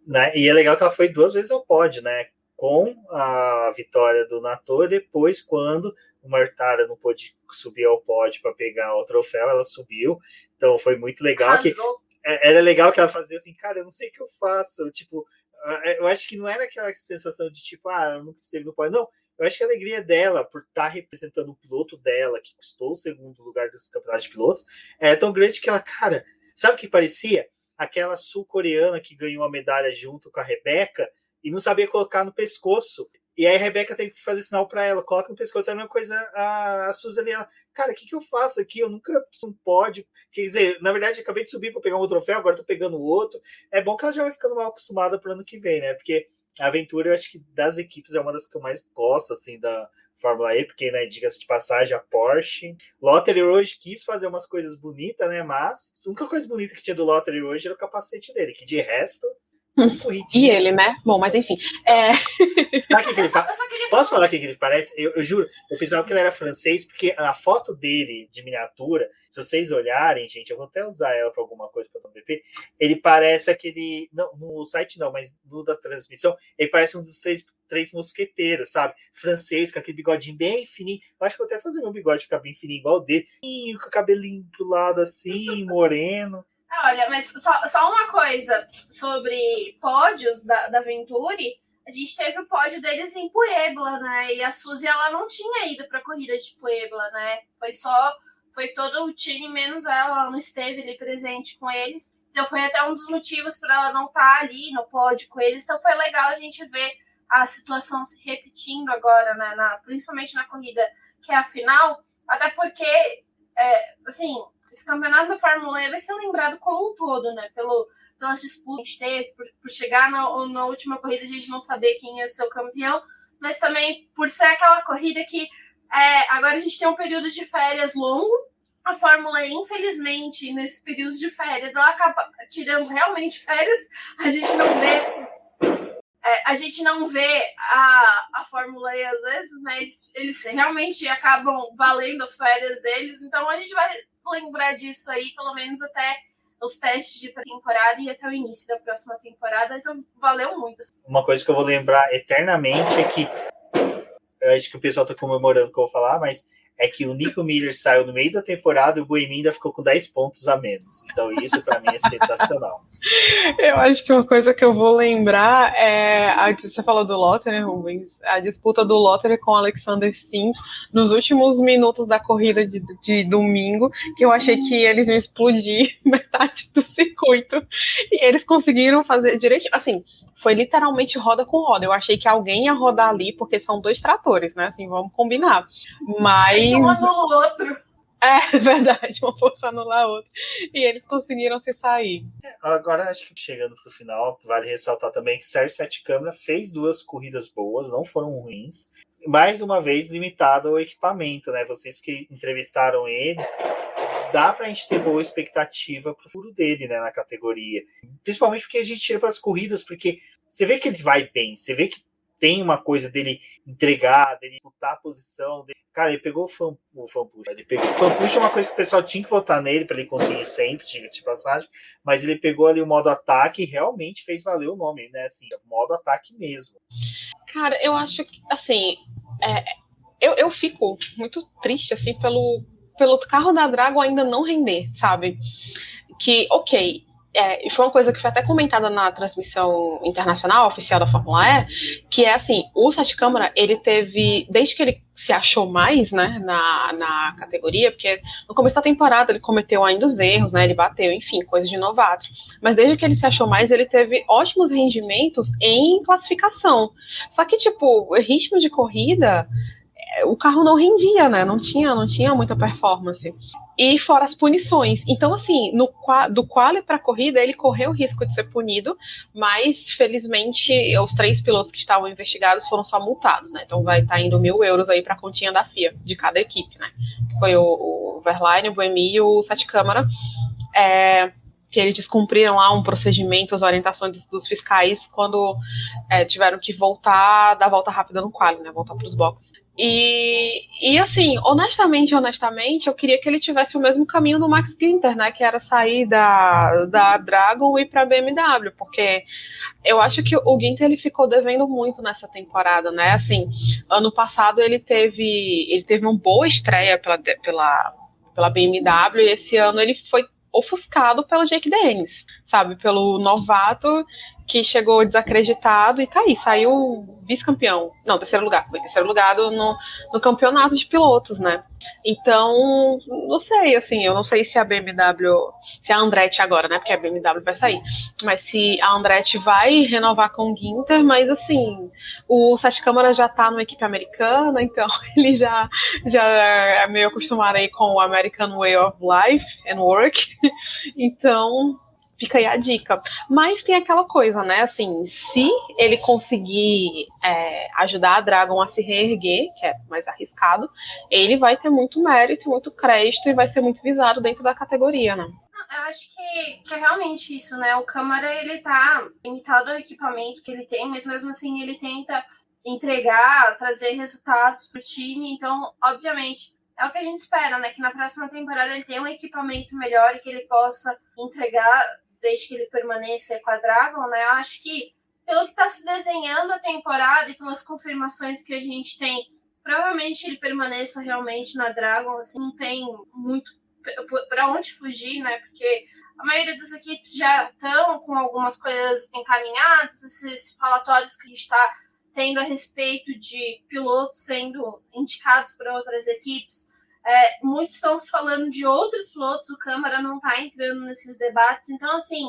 Né? E é legal que ela foi 2 vezes ao pódio, né? Com a vitória do Nato, depois quando o Mortara não pôde subir ao pódio para pegar o troféu, ela subiu. Então foi muito legal. Arrasou. Era legal que ela fazia assim, cara, eu não sei o que eu faço. Tipo, eu acho que não era aquela sensação de tipo, ela nunca esteve no pódio. Não, eu acho que a alegria dela por estar representando o piloto dela, que custou o segundo lugar dos campeonatos de pilotos, é tão grande que ela, cara, sabe o que parecia? Aquela sul-coreana que ganhou a medalha junto com a Rebeca e não sabia colocar no pescoço. E aí a Rebeca tem que fazer sinal para ela, coloca no pescoço. É a mesma coisa a Suzy ali, ela, cara, o que eu faço aqui? Eu nunca não pode. Quer dizer, na verdade, acabei de subir para pegar um troféu, agora tô pegando o outro. É bom que ela já vai ficando mal acostumada pro ano que vem, né? Porque a Aventura, eu acho que das equipes é uma das que eu mais gosto, assim, da Fórmula E, porque, né, diga-se de passagem, a Porsche. Lottery hoje quis fazer umas coisas bonitas, né? Mas a única coisa bonita que tinha do Lottery hoje era o capacete dele, que de resto. E ele, né? Bom, mas enfim. Sabe o que ele Posso falar o que ele parece? Eu juro, eu pensava que ele era francês, porque a foto dele de miniatura, se vocês olharem, gente, eu vou até usar ela para alguma coisa para o BP, ele parece aquele. Não, no site não, mas no da transmissão, ele parece um dos três mosqueteiros, sabe? Francês, com aquele bigodinho bem fininho. Eu acho que eu vou até fazer meu bigode ficar bem fininho, igual o dele. Com o cabelinho pro lado assim, moreno. Olha, mas só uma coisa sobre pódios da Venturi. A gente teve o pódio deles em Puebla, né? E a Suzy, ela não tinha ido para a corrida de Puebla, né? Foi todo o time, menos ela não esteve ali presente com eles. Então foi até um dos motivos para ela não estar ali no pódio com eles. Então foi legal a gente ver a situação se repetindo agora, né? Principalmente na corrida que é a final. Até porque, assim, esse campeonato da Fórmula E vai ser lembrado como um todo, né? Pelas disputas que teve, por chegar na última corrida a gente não saber quem ia ser o campeão, mas também por ser aquela corrida que agora a gente tem um período de férias longo, a Fórmula E, infelizmente, nesses períodos de férias, ela acaba tirando realmente férias. A gente não vê a Fórmula E às vezes, né? Eles realmente acabam valendo as férias deles. Então a gente vai lembrar disso aí, pelo menos até os testes de pré-temporada e até o início da próxima temporada. Então valeu muito. Uma coisa que eu vou lembrar eternamente é que eu acho que o pessoal tá comemorando o que eu vou falar, mas é que o Nico Miller saiu no meio da temporada e o Buemi ainda ficou com 10 pontos a menos. Então isso pra mim é sensacional. Eu acho que uma coisa que eu vou lembrar é você falou do Lotterer, Rubens, a disputa do Lotterer com o Alexander Sims nos últimos minutos da corrida de domingo, que eu achei que eles iam explodir metade do circuito e eles conseguiram fazer direitinho. Assim, foi literalmente roda com roda. Eu achei que alguém ia rodar ali, porque são 2 tratores, né? Assim, vamos combinar. Mas um anula o outro. É verdade, uma força anula a outra. E eles conseguiram se sair. Agora, acho que chegando pro final, vale ressaltar também que Sérgio Sete Câmara fez 2 corridas boas, não foram ruins. Mais uma vez, limitado ao equipamento, né? Vocês que entrevistaram ele, dá pra gente ter boa expectativa pro futuro dele, né, na categoria. Principalmente porque a gente tira para as corridas, porque você vê que ele vai bem, você vê que tem uma coisa dele entregar, dele disputar a posição. Cara, ele pegou o Fanpush. O Fanpush é uma coisa que o pessoal tinha que votar nele para ele conseguir sempre, diga-se de passagem, mas ele pegou ali o modo ataque e realmente fez valer o nome, né? Assim, modo ataque mesmo. Cara, eu acho que, assim, eu fico muito triste, assim, pelo carro da Dragon ainda não render, sabe? Que, ok, e foi uma coisa que foi até comentada na transmissão internacional oficial da Fórmula E, que é assim, o Sete Câmara, ele teve, desde que ele se achou mais, né, na categoria, porque no começo da temporada ele cometeu ainda os erros, né, ele bateu, enfim, coisa de novato, mas desde que ele se achou mais, ele teve ótimos rendimentos em classificação, só que, tipo, ritmo de corrida, o carro não rendia, né, não tinha muita performance. E fora as punições. Então, assim, do quali para a corrida, ele correu o risco de ser punido, mas, felizmente, os 3 pilotos que estavam investigados foram só multados, né? Então, vai estar indo €1.000 aí para a continha da FIA, de cada equipe, né? Que foi o Verlaine, o Buemi e o Sete Câmara, que eles descumpriram lá um procedimento, as orientações dos fiscais, quando tiveram que dar a volta rápida no quali, né? Voltar para os boxes. E assim, honestamente, eu queria que ele tivesse o mesmo caminho do Max Günther, né, que era sair da Dragon e ir para a BMW, porque eu acho que o Günther ele ficou devendo muito nessa temporada, né, assim, ano passado ele teve uma boa estreia pela BMW e esse ano ele foi ofuscado pelo Jake Dennis, sabe, pelo novato que chegou desacreditado e tá aí, saiu vice-campeão. Não, terceiro lugar no campeonato de pilotos, né? Então, não sei, assim, eu não sei se a BMW, se a Andretti agora, né, porque a BMW vai sair, mas se a Andretti vai renovar com o Günther, mas assim, o Sete Câmara já tá numa equipe americana, então ele já é meio acostumado aí com o American Way of Life and Work, então fica aí a dica. Mas tem aquela coisa, né? Assim, se ele conseguir ajudar a Dragon a se reerguer, que é mais arriscado, ele vai ter muito mérito, muito crédito e vai ser muito visado dentro da categoria, né? Eu acho que é realmente isso, né? O Câmara, ele tá limitado ao equipamento que ele tem, mas mesmo assim ele tenta entregar, trazer resultados pro time. Então, obviamente, é o que a gente espera, né? Que na próxima temporada ele tenha um equipamento melhor e que ele possa entregar desde que ele permaneça com a Dragon, né? Eu acho que, pelo que está se desenhando a temporada e pelas confirmações que a gente tem, provavelmente ele permaneça realmente na Dragon, assim, não tem muito para onde fugir, né? Porque a maioria das equipes já estão com algumas coisas encaminhadas, esses falatórios que a gente está tendo a respeito de pilotos sendo indicados para outras equipes. Muitos estão se falando de outros pilotos, o Câmara não está entrando nesses debates. Então, assim,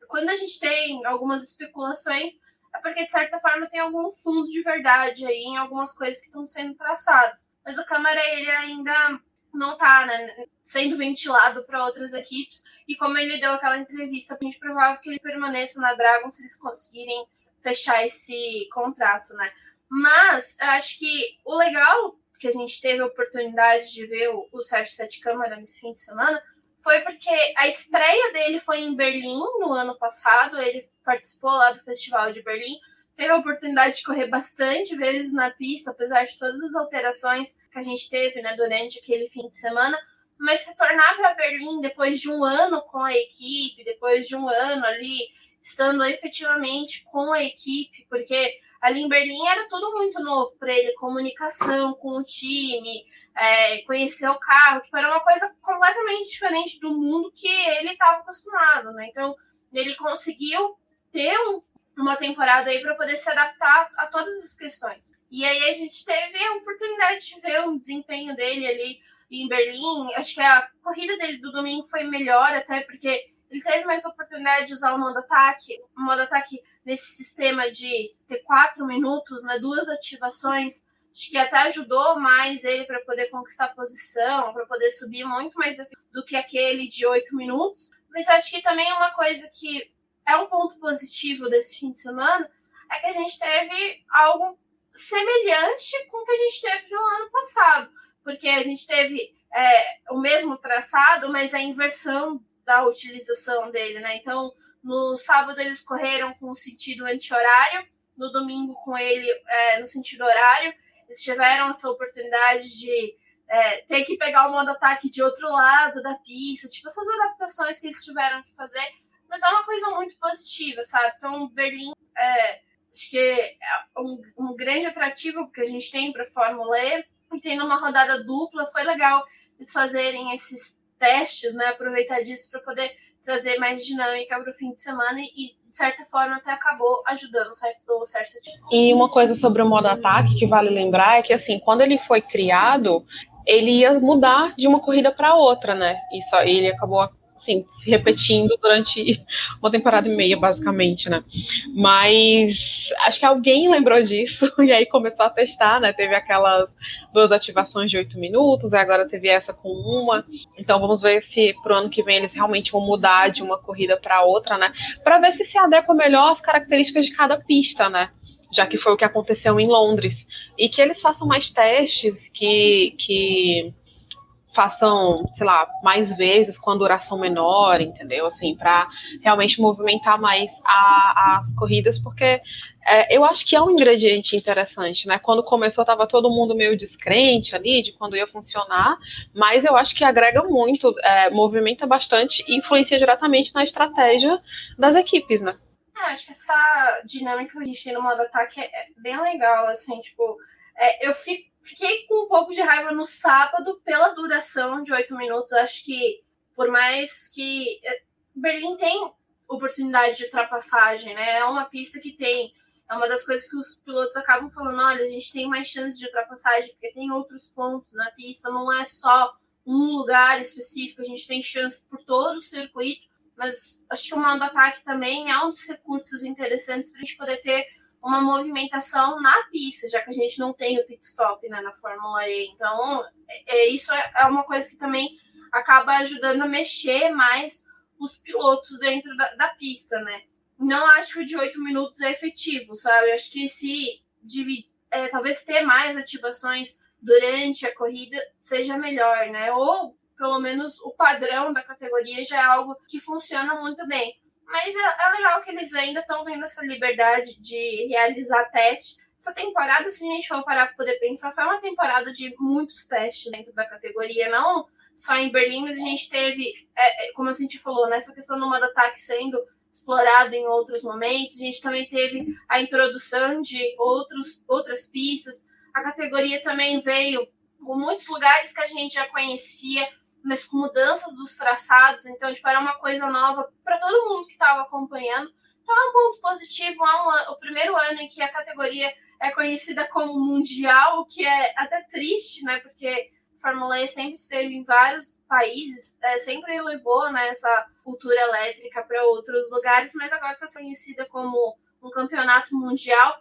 quando a gente tem algumas especulações, é porque, de certa forma, tem algum fundo de verdade aí em algumas coisas que estão sendo traçadas. Mas o Câmara, ele ainda não está, né, sendo ventilado para outras equipes. E como ele deu aquela entrevista, a gente provável que ele permaneça na Dragon se eles conseguirem fechar esse contrato, né? Mas eu acho que o legal que a gente teve a oportunidade de ver o Sérgio Sete Câmara nesse fim de semana, foi porque a estreia dele foi em Berlim no ano passado, ele participou lá do Festival de Berlim, teve a oportunidade de correr bastante vezes na pista, apesar de todas as alterações que a gente teve, né, durante aquele fim de semana, mas retornar para Berlim depois de um ano com a equipe, depois de um ano ali estando efetivamente com a equipe, porque ali em Berlim era tudo muito novo para ele, comunicação com o time, conhecer o carro, tipo, era uma coisa completamente diferente do mundo que ele estava acostumado, né? Então, ele conseguiu ter uma temporada aí para poder se adaptar a todas as questões. E aí a gente teve a oportunidade de ver o desempenho dele ali em Berlim. Acho que a corrida dele do domingo foi melhor, até porque ele teve mais oportunidade de usar o modo ataque nesse sistema de ter 4 minutos, né, 2 ativações. Acho que até ajudou mais ele para poder conquistar a posição, para poder subir muito mais do que aquele de 8 minutos. Mas acho que também uma coisa que é um ponto positivo desse fim de semana é que a gente teve algo semelhante com o que a gente teve no ano passado. Porque a gente teve o mesmo traçado, mas a inversão da utilização dele, né? Então, no sábado eles correram com o sentido anti-horário, no domingo com ele no sentido horário. Eles tiveram essa oportunidade de ter que pegar o modo ataque de outro lado da pista, tipo essas adaptações que eles tiveram que fazer, mas é uma coisa muito positiva, sabe? Então, Berlim acho que é um grande atrativo que a gente tem para a Fórmula E, e tendo uma rodada dupla, foi legal eles fazerem esses testes, né? Aproveitar disso para poder trazer mais dinâmica para o fim de semana e, de certa forma, até acabou ajudando o Sérgio. E uma coisa sobre o modo ataque que vale lembrar é que, assim, quando ele foi criado, ele ia mudar de uma corrida para outra, né? Isso ele acabou, assim, se repetindo durante uma temporada e meia, basicamente, né? Mas acho que alguém lembrou disso e aí começou a testar, né? Teve aquelas 2 ativações de 8 minutos, e agora teve essa com uma. Então vamos ver se pro ano que vem eles realmente vão mudar de uma corrida para outra, né? Para ver se adequa melhor às características de cada pista, né? Já que foi o que aconteceu em Londres. E que eles façam mais testes, que façam, sei lá, mais vezes com a duração menor, entendeu? Assim, para realmente movimentar mais as corridas, porque eu acho que é um ingrediente interessante, né? Quando começou, tava todo mundo meio descrente ali de quando ia funcionar, mas eu acho que agrega muito, movimenta bastante e influencia diretamente na estratégia das equipes, né? Acho que essa dinâmica que a gente tem no modo ataque é bem legal, assim, tipo, eu fiquei com um pouco de raiva no sábado pela duração de 8 minutos. Acho que, por mais que Berlim tem oportunidade de ultrapassagem, né? É uma pista que é uma das coisas que os pilotos acabam falando, olha, a gente tem mais chances de ultrapassagem, porque tem outros pontos na pista, não é só um lugar específico, a gente tem chance por todo o circuito, mas acho que o modo ataque também é um dos recursos interessantes para a gente poder ter uma movimentação na pista, já que a gente não tem o pit stop, né, na Fórmula E. Então, isso é uma coisa que também acaba ajudando a mexer mais os pilotos dentro da pista, né? Não acho que o de 8 minutos é efetivo, sabe? Eu acho que se talvez ter mais ativações durante a corrida seja melhor, né? Ou, pelo menos, o padrão da categoria já é algo que funciona muito bem. Mas é legal que eles ainda estão tendo essa liberdade de realizar testes. Essa temporada, se a gente for parar para poder pensar, foi uma temporada de muitos testes dentro da categoria, não só em Berlim, mas a gente teve, como a gente falou, nessa questão do modo ataque sendo explorado em outros momentos. A gente também teve a introdução de outras pistas. A categoria também veio com muitos lugares que a gente já conhecia, mas com mudanças dos traçados, então tipo, era uma coisa nova para todo mundo que estava acompanhando. Então é um ponto positivo, o primeiro ano em que a categoria é conhecida como mundial, o que é até triste, né, porque a Fórmula E sempre esteve em vários países, sempre levou, né, essa cultura elétrica para outros lugares, mas agora está conhecida como um campeonato mundial.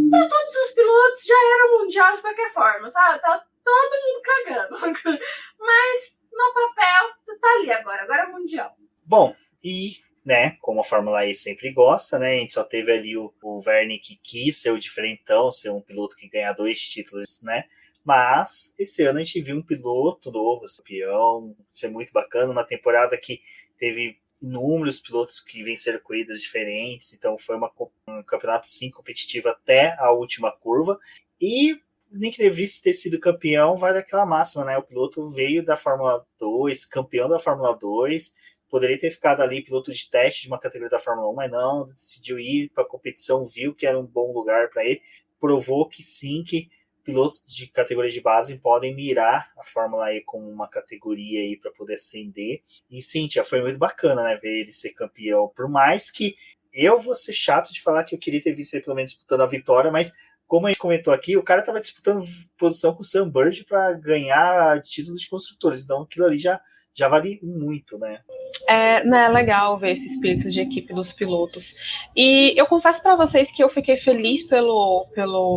Para todos os pilotos já era mundial de qualquer forma, sabe? Tá todo mundo cagando. Mas no papel, tá ali agora é mundial. Bom, e, né, como a Fórmula E sempre gosta, né, a gente só teve ali o Vergne que quis ser o diferentão, ser um piloto que ganha 2 títulos, né, Mas esse ano a gente viu um piloto novo, campeão, isso é muito bacana, uma temporada que teve inúmeros pilotos que venceram corridas diferentes, então foi um campeonato sim competitivo até a última curva, e o Nick De Vries ter sido campeão vai daquela máxima, né? O piloto veio da Fórmula 2, campeão da Fórmula 2, poderia ter ficado ali piloto de teste de uma categoria da Fórmula 1, mas não, decidiu ir para a competição, viu que era um bom lugar para ele, provou que sim, que pilotos de categoria de base podem mirar a Fórmula E como uma categoria aí para poder ascender. E sim, tia, foi muito bacana, né, ver ele ser campeão. Por mais que eu vou ser chato de falar que eu queria ter visto ele pelo menos disputando a vitória, mas como a gente comentou aqui, o cara estava disputando posição com o Sam Bird para ganhar título de construtores. Então aquilo ali já vale muito, né? É legal ver esse espírito de equipe dos pilotos. E eu confesso para vocês que eu fiquei feliz pelo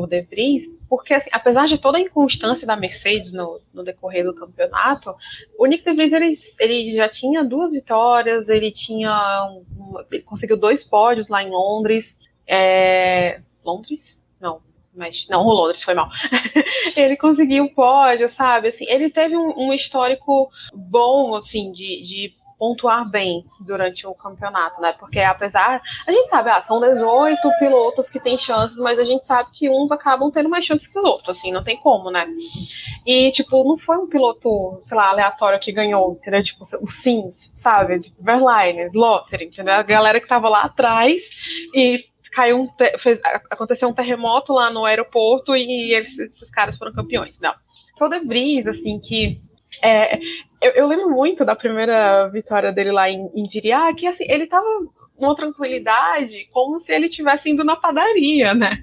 De Vries, porque assim, apesar de toda a inconstância da Mercedes no decorrer do campeonato, o Nick De Vries ele já tinha 2 vitórias, ele conseguiu 2 pódios lá em Londres. Londres? Não, Londres, foi mal. Ele conseguiu um pódio, sabe? Assim, ele teve um histórico bom, assim, de pontuar bem durante o campeonato, né? Porque apesar... A gente sabe, são 18 pilotos que têm chances, mas a gente sabe que uns acabam tendo mais chances que os outros, assim, não tem como, né? E, tipo, não foi um piloto, sei lá, aleatório que ganhou, entendeu? Tipo, o Sims, sabe? Tipo, Verlaine, Lottery, entendeu? A galera que tava lá atrás e aconteceu um terremoto lá no aeroporto e esses caras foram campeões. Não. Foi o De Vries, assim, que... eu lembro muito da primeira vitória dele lá em Diriá, que assim, ele tava numa tranquilidade, como se ele estivesse indo na padaria, né?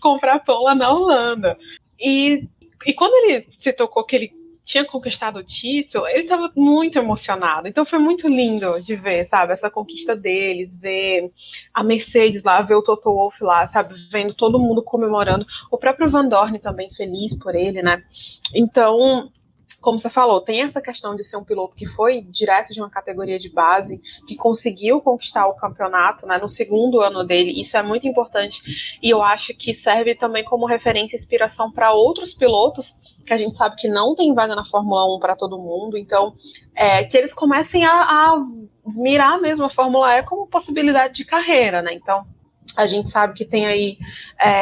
Comprar pão lá na Holanda. E quando ele se tocou que ele tinha conquistado o título, ele estava muito emocionado. Então foi muito lindo de ver, sabe, essa conquista deles, ver a Mercedes lá, ver o Toto Wolff lá, sabe, vendo todo mundo comemorando. O próprio Van Dorn também feliz por ele, né? Então, como você falou, tem essa questão de ser um piloto que foi direto de uma categoria de base, que conseguiu conquistar o campeonato, né, no segundo ano dele. Isso é muito importante e eu acho que serve também como referência e inspiração para outros pilotos que a gente sabe que não tem vaga na Fórmula 1 para todo mundo, então que eles comecem a mirar mesmo a Fórmula E como possibilidade de carreira, né? Então a gente sabe que tem aí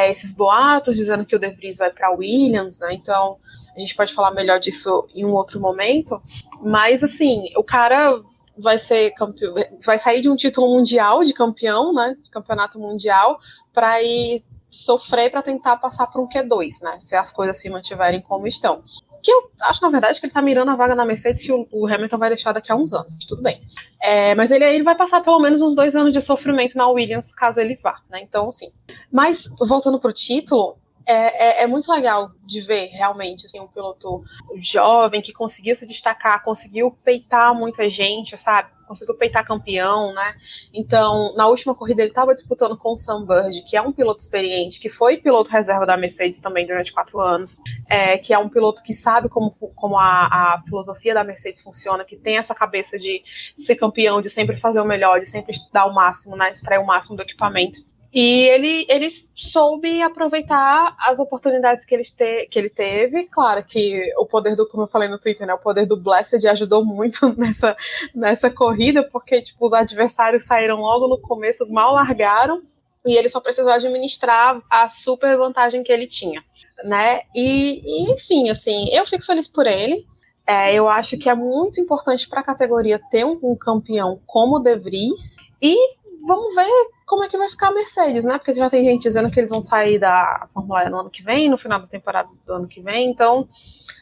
esses boatos dizendo que o De Vries vai para a Williams, né? Então a gente pode falar melhor disso em um outro momento, mas assim, o cara vai ser campeão, vai sair de um título mundial de campeão, né? De campeonato mundial, para ir sofrer para tentar passar por um Q2, né? Se as coisas se mantiverem como estão. Que eu acho, na verdade, que ele tá mirando a vaga na Mercedes que o Hamilton vai deixar daqui a uns anos, tudo bem. Mas ele vai passar pelo menos uns 2 anos de sofrimento na Williams, caso ele vá, né? Então, assim. Mas, voltando pro título, é muito legal de ver, realmente, assim, um piloto jovem que conseguiu se destacar, conseguiu peitar muita gente, sabe? Conseguiu peitar campeão, né? Então, na última corrida ele estava disputando com o Sam Bird, que é um piloto experiente, que foi piloto reserva da Mercedes também durante 4 anos, que é um piloto que sabe como a filosofia da Mercedes funciona, que tem essa cabeça de ser campeão, de sempre fazer o melhor, de sempre dar o máximo, né? Extrair o máximo do equipamento. E ele soube aproveitar as oportunidades que ele teve. Claro que o poder como eu falei no Twitter, né, o poder do Blessed ajudou muito nessa corrida, porque tipo, os adversários saíram logo no começo, mal largaram, e ele só precisou administrar a super vantagem que ele tinha, né? E enfim, assim, eu fico feliz por ele. Eu acho que é muito importante para a categoria ter um campeão como o De Vries, e vamos ver como é que vai ficar a Mercedes, né? Porque já tem gente dizendo que eles vão sair da Fórmula E no ano que vem, no final da temporada do ano que vem. Então,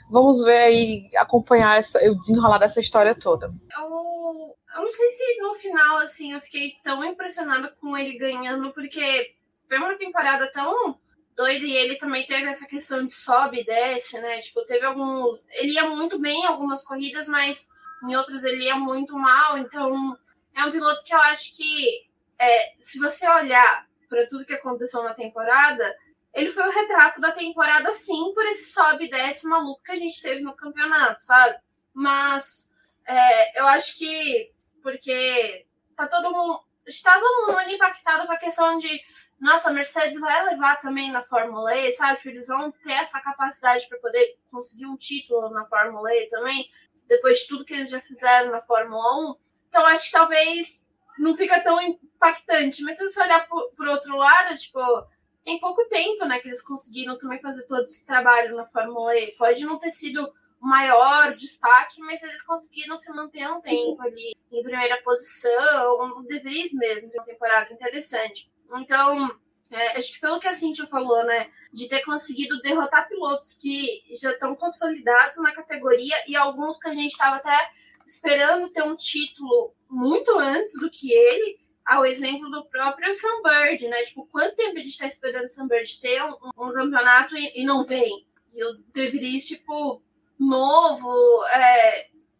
vamos ver aí, acompanhar o desenrolar dessa história toda. Eu não sei se no final, assim, eu fiquei tão impressionada com ele ganhando, porque foi uma temporada tão doida e ele também teve essa questão de sobe e desce, né? Tipo, ele ia muito bem em algumas corridas, mas em outras ele ia muito mal. Então, é um piloto que eu acho que se você olhar para tudo que aconteceu na temporada, ele foi o retrato da temporada, sim, por esse sobe e desce maluco que a gente teve no campeonato, sabe? Mas eu acho que porque tá todo mundo... está todo mundo ali impactado com a questão de nossa, a Mercedes vai levar também na Fórmula E, sabe? Eles vão ter essa capacidade para poder conseguir um título na Fórmula E também, depois de tudo que eles já fizeram na Fórmula 1. Então, acho que talvez não fica tão impactante. Mas se você olhar por outro lado, tipo, tem pouco tempo, né, que eles conseguiram também fazer todo esse trabalho na Fórmula E. Pode não ter sido o maior destaque, mas eles conseguiram se manter um tempo ali em primeira posição, o De Vries mesmo, tem uma temporada interessante. Então, acho que pelo que a Cíntia falou, né, de ter conseguido derrotar pilotos que já estão consolidados na categoria e alguns que a gente estava até esperando ter um título muito antes do que ele, ao exemplo do próprio Sam Bird, né? Tipo, quanto tempo a gente está esperando o Sam Bird ter um campeonato e não vem? E o De Vries, tipo, novo,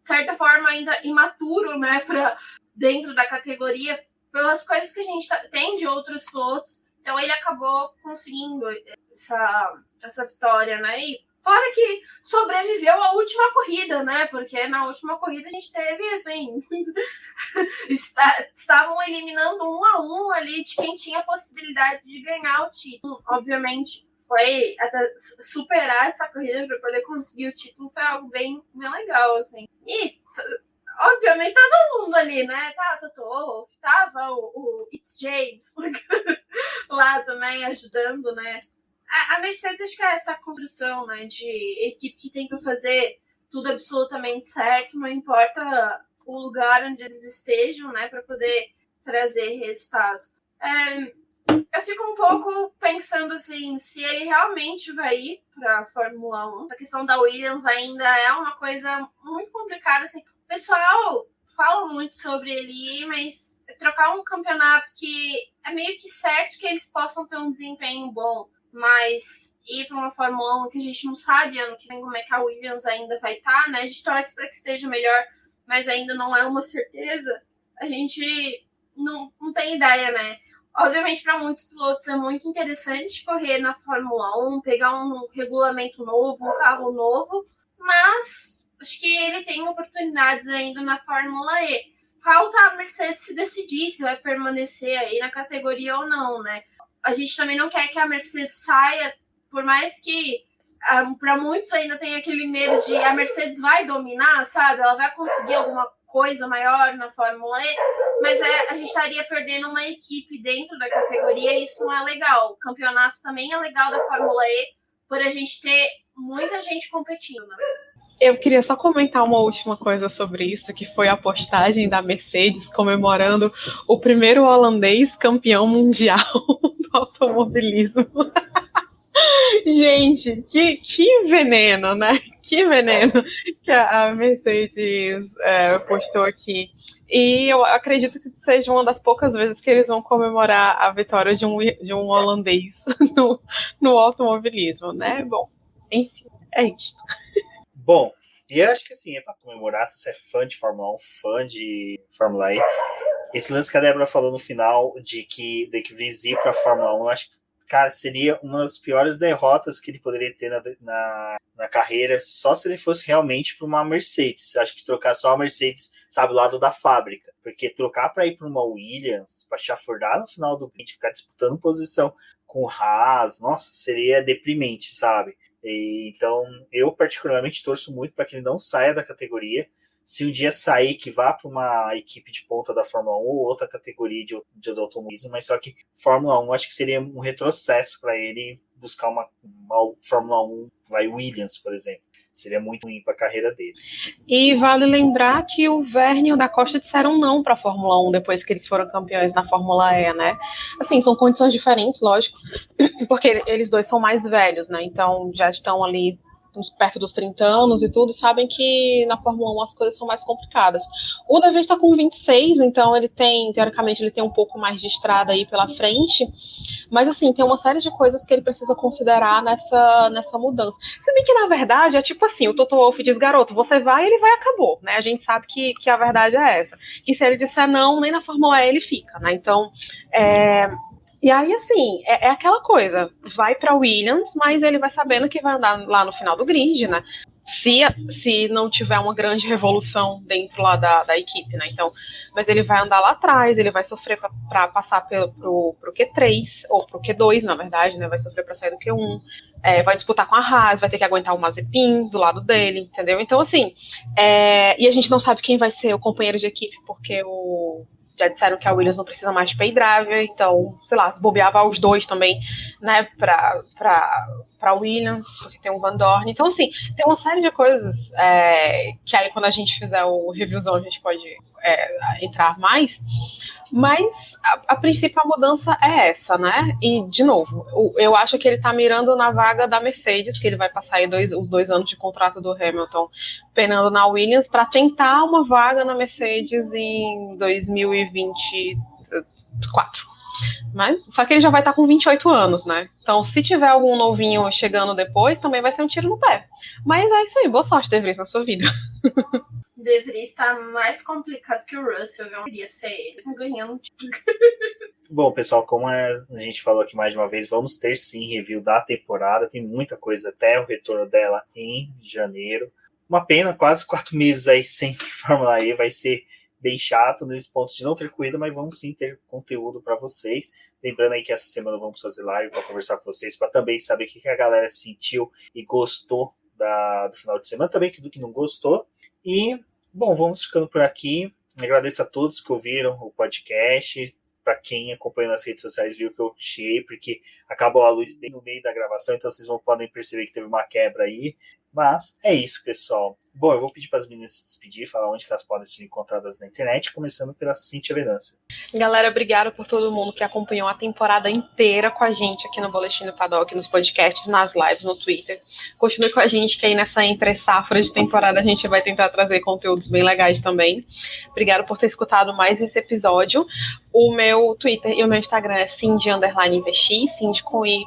de certa forma ainda imaturo, né, para dentro da categoria, pelas coisas que a gente tem de outros pilotos. Então ele acabou conseguindo essa vitória, né? E fora que sobreviveu à última corrida, né? Porque na última corrida a gente teve, assim, estavam eliminando 1-1 ali de quem tinha a possibilidade de ganhar o título. Obviamente, foi até superar essa corrida para poder conseguir o título foi algo bem, bem legal, assim. E, obviamente, todo mundo ali, né? Tava Toto Wolff, tava o It's James lá também ajudando, né? A Mercedes, acho que é essa construção, né, de equipe que tenta fazer tudo absolutamente certo, não importa o lugar onde eles estejam, né, para poder trazer resultados. Eu fico um pouco pensando, assim, se ele realmente vai ir para a Fórmula 1. A questão da Williams ainda é uma coisa muito complicada, assim. O pessoal fala muito sobre ele ir, mas trocar um campeonato que é meio que certo que eles possam ter um desempenho bom, mas ir para uma Fórmula 1 que a gente não sabe ano que vem como é que a Williams ainda vai estar, né? A gente torce para que esteja melhor, mas ainda não é uma certeza. A gente não tem ideia, né? Obviamente, para muitos pilotos é muito interessante correr na Fórmula 1, pegar um regulamento novo, um carro novo, mas acho que ele tem oportunidades ainda na Fórmula E. Falta a Mercedes se decidir se vai permanecer aí na categoria ou não, né? A gente também não quer que a Mercedes saia, por mais que para muitos ainda tem aquele medo de a Mercedes vai dominar, sabe? Ela vai conseguir alguma coisa maior na Fórmula E, mas a gente estaria perdendo uma equipe dentro da categoria e isso não é legal. O campeonato também é legal da Fórmula E, por a gente ter muita gente competindo, né? Eu queria só comentar uma última coisa sobre isso, que foi a postagem da Mercedes comemorando o primeiro holandês campeão mundial do automobilismo. Gente, que veneno, né? Que veneno que a Mercedes postou aqui. E eu acredito que seja uma das poucas vezes que eles vão comemorar a vitória de um holandês no automobilismo, né? Bom, enfim, é isto. Bom, e eu acho que assim, é pra comemorar se você é fã de Fórmula 1, fã de Fórmula E. Esse lance que a Débora falou no final de que De Vries ir pra Fórmula 1, eu acho que, cara, seria uma das piores derrotas que ele poderia ter na carreira, só se ele fosse realmente para uma Mercedes. Acho que trocar só a Mercedes, sabe, lado da fábrica. Porque trocar para ir para uma Williams, para chafurdar no final do grid, ficar disputando posição com o Haas, nossa, seria deprimente, sabe? Então, eu particularmente torço muito para que ele não saia da categoria. Se um dia sair, que vá para uma equipe de ponta da Fórmula 1 ou outra categoria de automobilismo, mas só que Fórmula 1 acho que seria um retrocesso para ele buscar uma Fórmula 1, vai Williams, por exemplo. Seria muito ruim para a carreira dele. E vale lembrar que o Vergne e o da Costa disseram não para a Fórmula 1 depois que eles foram campeões na Fórmula E, né? Assim, são condições diferentes, lógico, porque eles dois são mais velhos, né? Então já estão ali perto dos 30 anos e tudo, sabem que na Fórmula 1 as coisas são mais complicadas. O Davi está com 26, então ele tem, teoricamente, ele tem um pouco mais de estrada aí pela frente, mas assim, tem uma série de coisas que ele precisa considerar nessa mudança. Se bem que, na verdade, é tipo assim, o Toto Wolff diz, garoto, você vai, ele vai, acabou, né? A gente sabe que a verdade é essa. E se ele disser não, nem na Fórmula E ele fica, né? Então, e aí, assim, aquela coisa, vai para Williams, mas ele vai sabendo que vai andar lá no final do grid, né? se não tiver uma grande revolução dentro lá da equipe, né? Então, mas ele vai andar lá atrás, ele vai sofrer para passar pro Q3, ou pro Q2, na verdade, né? Vai sofrer para sair do Q1, vai disputar com a Haas, vai ter que aguentar o Mazepin do lado dele, entendeu? Então, assim, e a gente não sabe quem vai ser o companheiro de equipe, porque já disseram que a Williams não precisa mais de pay driver, então, sei lá, se bobeava os dois também, né, pra Williams, porque tem o Van Dorn. Então, assim, tem uma série de coisas que aí quando a gente fizer o reviewzão a gente pode entrar mais, mas a principal mudança é essa, né? E, de novo, eu acho que ele tá mirando na vaga da Mercedes, que ele vai passar aí os 2 anos de contrato do Hamilton penando na Williams para tentar uma vaga na Mercedes em 2024. Mas, só que ele já vai estar com 28 anos, né? Então, se tiver algum novinho chegando depois, também vai ser um tiro no pé. Mas é isso aí, boa sorte, De Vries, na sua vida. De Vries está mais complicado que o Russell, eu não queria ser ele ganhando. Bom, pessoal, como a gente falou aqui mais de uma vez, vamos ter sim review da temporada, tem muita coisa até o retorno dela em janeiro. Uma pena, quase 4 meses aí sem Fórmula E, vai ser bem chato nesse ponto de não ter corrida, mas vamos sim ter conteúdo para vocês. Lembrando aí que essa semana vamos fazer live para conversar com vocês, para também saber o que a galera sentiu e gostou do final de semana, também do que não gostou. E, bom, vamos ficando por aqui. Agradeço a todos que ouviram o podcast. Para quem acompanha nas redes sociais viu que eu chiei, porque acabou a luz bem no meio da gravação, então vocês podem perceber que teve uma quebra aí. Mas é isso, pessoal. Bom, eu vou pedir para as meninas se despedir, falar onde que elas podem ser encontradas na internet, começando pela Cíntia Venâncio. Galera, obrigada por todo mundo que acompanhou a temporada inteira com a gente aqui no Boletim do Paddock, nos podcasts, nas lives, no Twitter. Continue com a gente, que aí nessa entre-safra de temporada a gente vai tentar trazer conteúdos bem legais também. Obrigada por ter escutado mais esse episódio. O meu Twitter e o meu Instagram é Cindy_VX, Cindy com Y.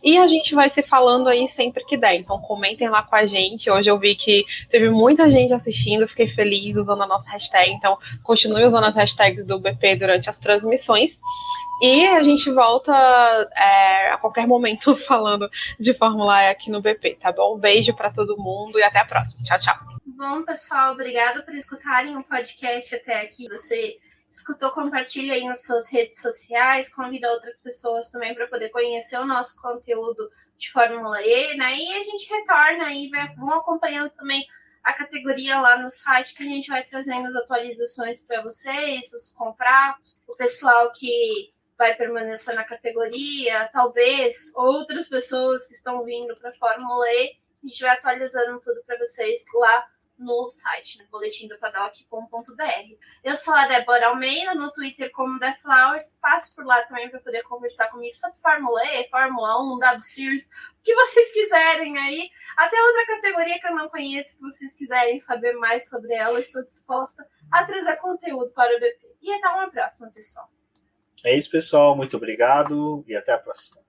E a gente vai se falando aí sempre que der. Então comentem lá com a gente. Hoje eu vi que teve muita gente assistindo, fiquei feliz usando a nossa hashtag. Então continue usando as hashtags do BP durante as transmissões. E a gente volta a qualquer momento falando de Fórmula E aqui no BP, tá bom? Um beijo para todo mundo e até a próxima. Tchau, tchau. Bom, pessoal, obrigada por escutarem o podcast até aqui. Você escutou, compartilha aí nas suas redes sociais, convida outras pessoas também para poder conhecer o nosso conteúdo de Fórmula E, né? E a gente retorna aí, vão acompanhando também a categoria lá no site, que a gente vai trazendo as atualizações para vocês, os contratos, o pessoal que vai permanecer na categoria, talvez outras pessoas que estão vindo para a Fórmula E, a gente vai atualizando tudo para vocês lá no site, no boletimdopaddock.com.br. Eu sou a Débora Almeida, no Twitter como TheFlowers. Passe por lá também para poder conversar comigo sobre Fórmula E, Fórmula 1, W Series, o que vocês quiserem aí. Até outra categoria que eu não conheço, que vocês quiserem saber mais sobre ela, estou disposta a trazer conteúdo para o BP. E até uma próxima, pessoal. É isso, pessoal. Muito obrigado e até a próxima.